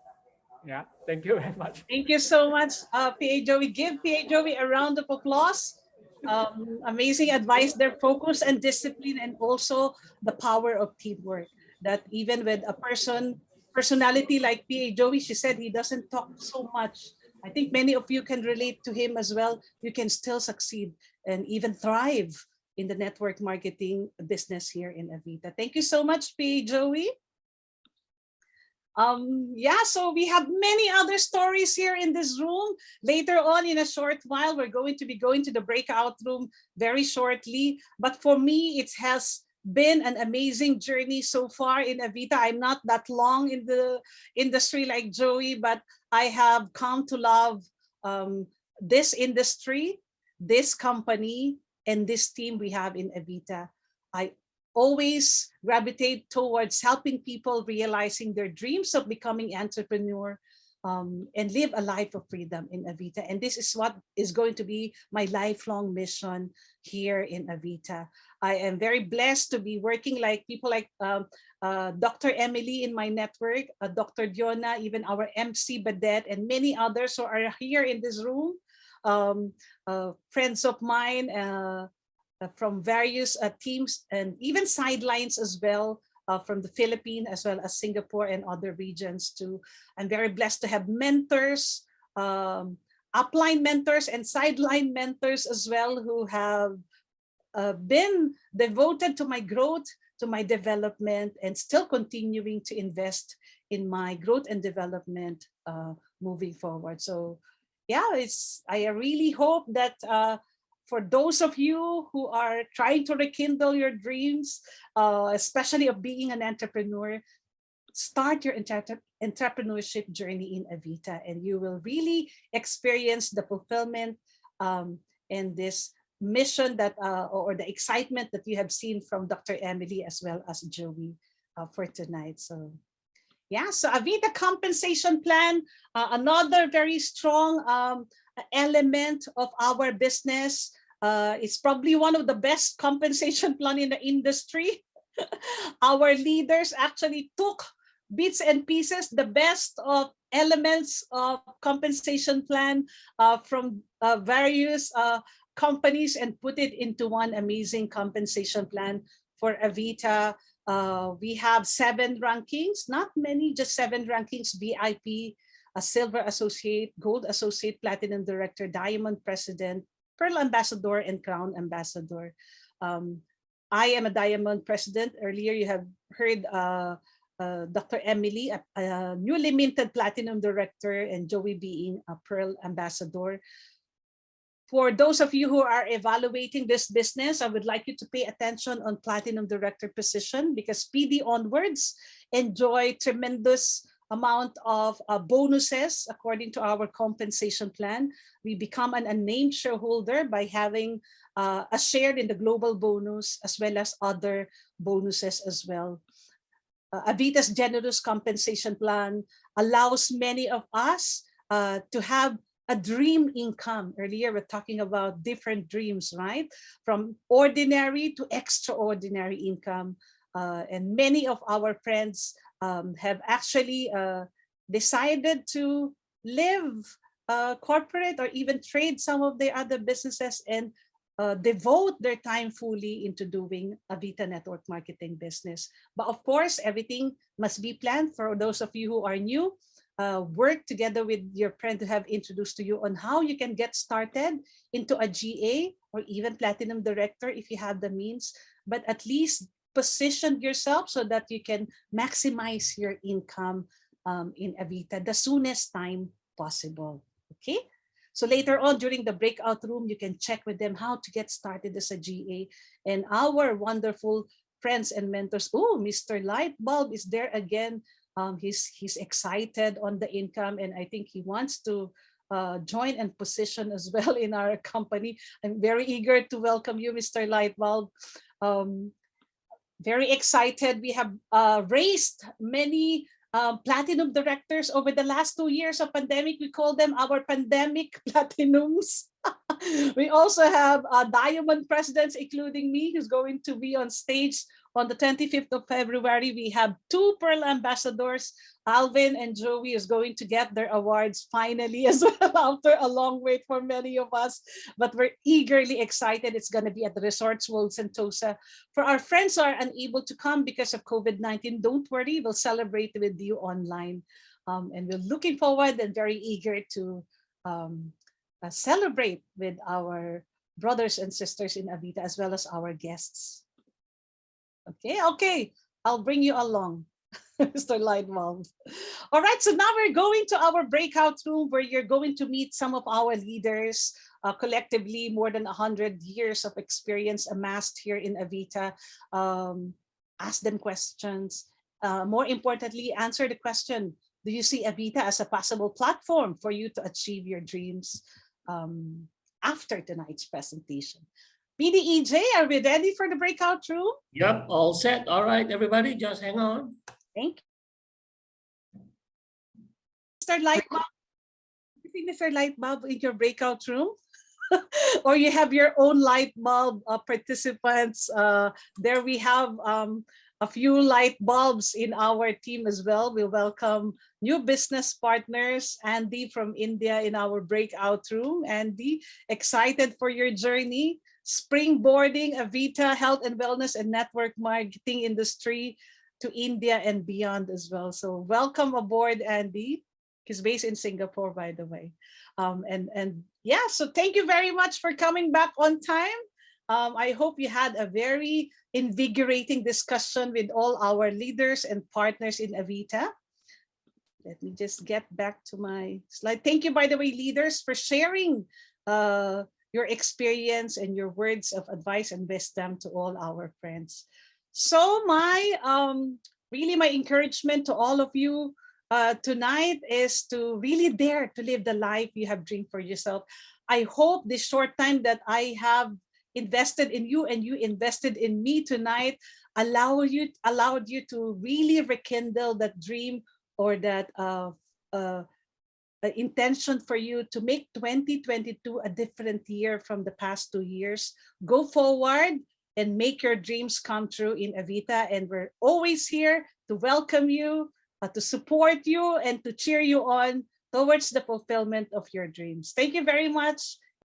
Yeah, thank you very much. Thank you so much, PA Joey. Give PA Joey a round of applause. Amazing advice there, focus and discipline, and also the power of teamwork. That even with a personality like PA Joey, she said he doesn't talk so much. I think many of you can relate to him as well. You can still succeed and even thrive in the network marketing business here in Avita. Thank you so much, PA Joey. Yeah, so we have many other stories here in this room. Later on, in a short while, we're going to be going to the breakout room very shortly. But for me, it has been an amazing journey so far in Avita. I'm not that long in the industry like Joey, but I have come to love this industry, this company, and this team we have in Avita. I always gravitate towards helping people realizing their dreams of becoming entrepreneur, and live a life of freedom in Avita. And this is what is going to be my lifelong mission here in Avita. I am very blessed to be working like people like Dr. Emily in my network, Dr. Diona, even our MC Badet, and many others who are here in this room. Friends of mine, from various teams and even sidelines as well, from the Philippines as well as Singapore and other regions too. I'm very blessed to have mentors, upline mentors and sideline mentors as well, who have been devoted to my growth, to my development, and still continuing to invest in my growth and development moving forward. So yeah, I really hope that for those of you who are trying to rekindle your dreams, especially of being an entrepreneur, start your entrepreneurship journey in Avita, and you will really experience the fulfillment and this mission that or the excitement that you have seen from Dr. Emily as well as Joey for tonight. So yeah, so Avita compensation plan, another very strong element of our business. It's probably one of the best compensation plan in the industry. Our leaders actually took bits and pieces, the best of elements of compensation plan from various companies, and put it into one amazing compensation plan for Avita. We have 7 rankings, not many, just 7 rankings: VIP, a Silver Associate, Gold Associate, Platinum Director, Diamond President, Pearl Ambassador, and Crown Ambassador. I am a Diamond President. Earlier you have heard Dr. Emily, a newly minted Platinum Director, and Joey being a Pearl Ambassador. For those of you who are evaluating this business, I would like you to pay attention on Platinum Director position, because PD onwards enjoy tremendous amount of bonuses according to our compensation plan. We become an unnamed shareholder by having a share in the global bonus as well as other bonuses as well. Avita's generous compensation plan allows many of us to have a dream income. Earlier, we're talking about different dreams, right? From ordinary to extraordinary income. And many of our friends have actually decided to live corporate or even trade some of their other businesses and devote their time fully into doing Avita network marketing business. But of course, everything must be planned. For those of you who are new, work together with your friend to have introduced to you on how you can get started into a GA or even Platinum Director if you have the means, but at least position yourself so that you can maximize your income in Avita the soonest time possible. Okay, so later on during the breakout room, you can check with them how to get started as a GA, and our wonderful friends and mentors. Oh, Mr. Lightbulb is there again. He's excited on the income, and I think he wants to join and position as well in our company. I'm very eager to welcome you, Mr. Lightbulb. Very excited. We have raised many platinum directors over the last 2 years of pandemic. We call them our pandemic platinums. We also have diamond presidents, including me, who's going to be on stage on the 25th of February. We have 2 Pearl ambassadors. Alvin and Joey is going to get their awards finally as well after a long wait for many of us. But we're eagerly excited. It's going to be at the Resorts World Sentosa. For our friends who are unable to come because of COVID-19, don't worry. We'll celebrate with you online. And we're looking forward and very eager to celebrate with our brothers and sisters in Avita, as well as our guests. Okay, I'll bring you along, Mr. Lightbulb. All right, so now we're going to our breakout room where you're going to meet some of our leaders, collectively more than 100 years of experience amassed here in Avita. Ask them questions. More importantly, answer the question, do you see Avita as a possible platform for you to achieve your dreams after tonight's presentation? PDEJ, are we ready for the breakout room? Yep, all set. All right, everybody, just hang on. Thank you. Mr. Lightbulb, you see Mr. Lightbulb in your breakout room? Or you have your own light bulb participants. There we have a few light bulbs in our team as well. We welcome new business partners. Andy from India in our breakout room. Andy, excited for your journey. Springboarding Avita health and wellness and network marketing industry to India and beyond as well. So welcome aboard, Andy. He's based in Singapore, by the way. And yeah, so thank you very much for coming back on time. I hope you had a very invigorating discussion with all our leaders and partners in Avita. Let me just get back to my slide. Thank you, by the way, leaders, for sharing your experience and your words of advice and wisdom to all our friends. So really my encouragement to all of you tonight is to really dare to live the life you have dreamed for yourself. I hope this short time that I have invested in you and you invested in me tonight allowed you to really rekindle that dream or that intention for you to make 2022 a different year from the past 2 years. Go forward and make your dreams come true in Avita. And we're always here to welcome you, to support you, and to cheer you on towards the fulfillment of your dreams. Thank you very much.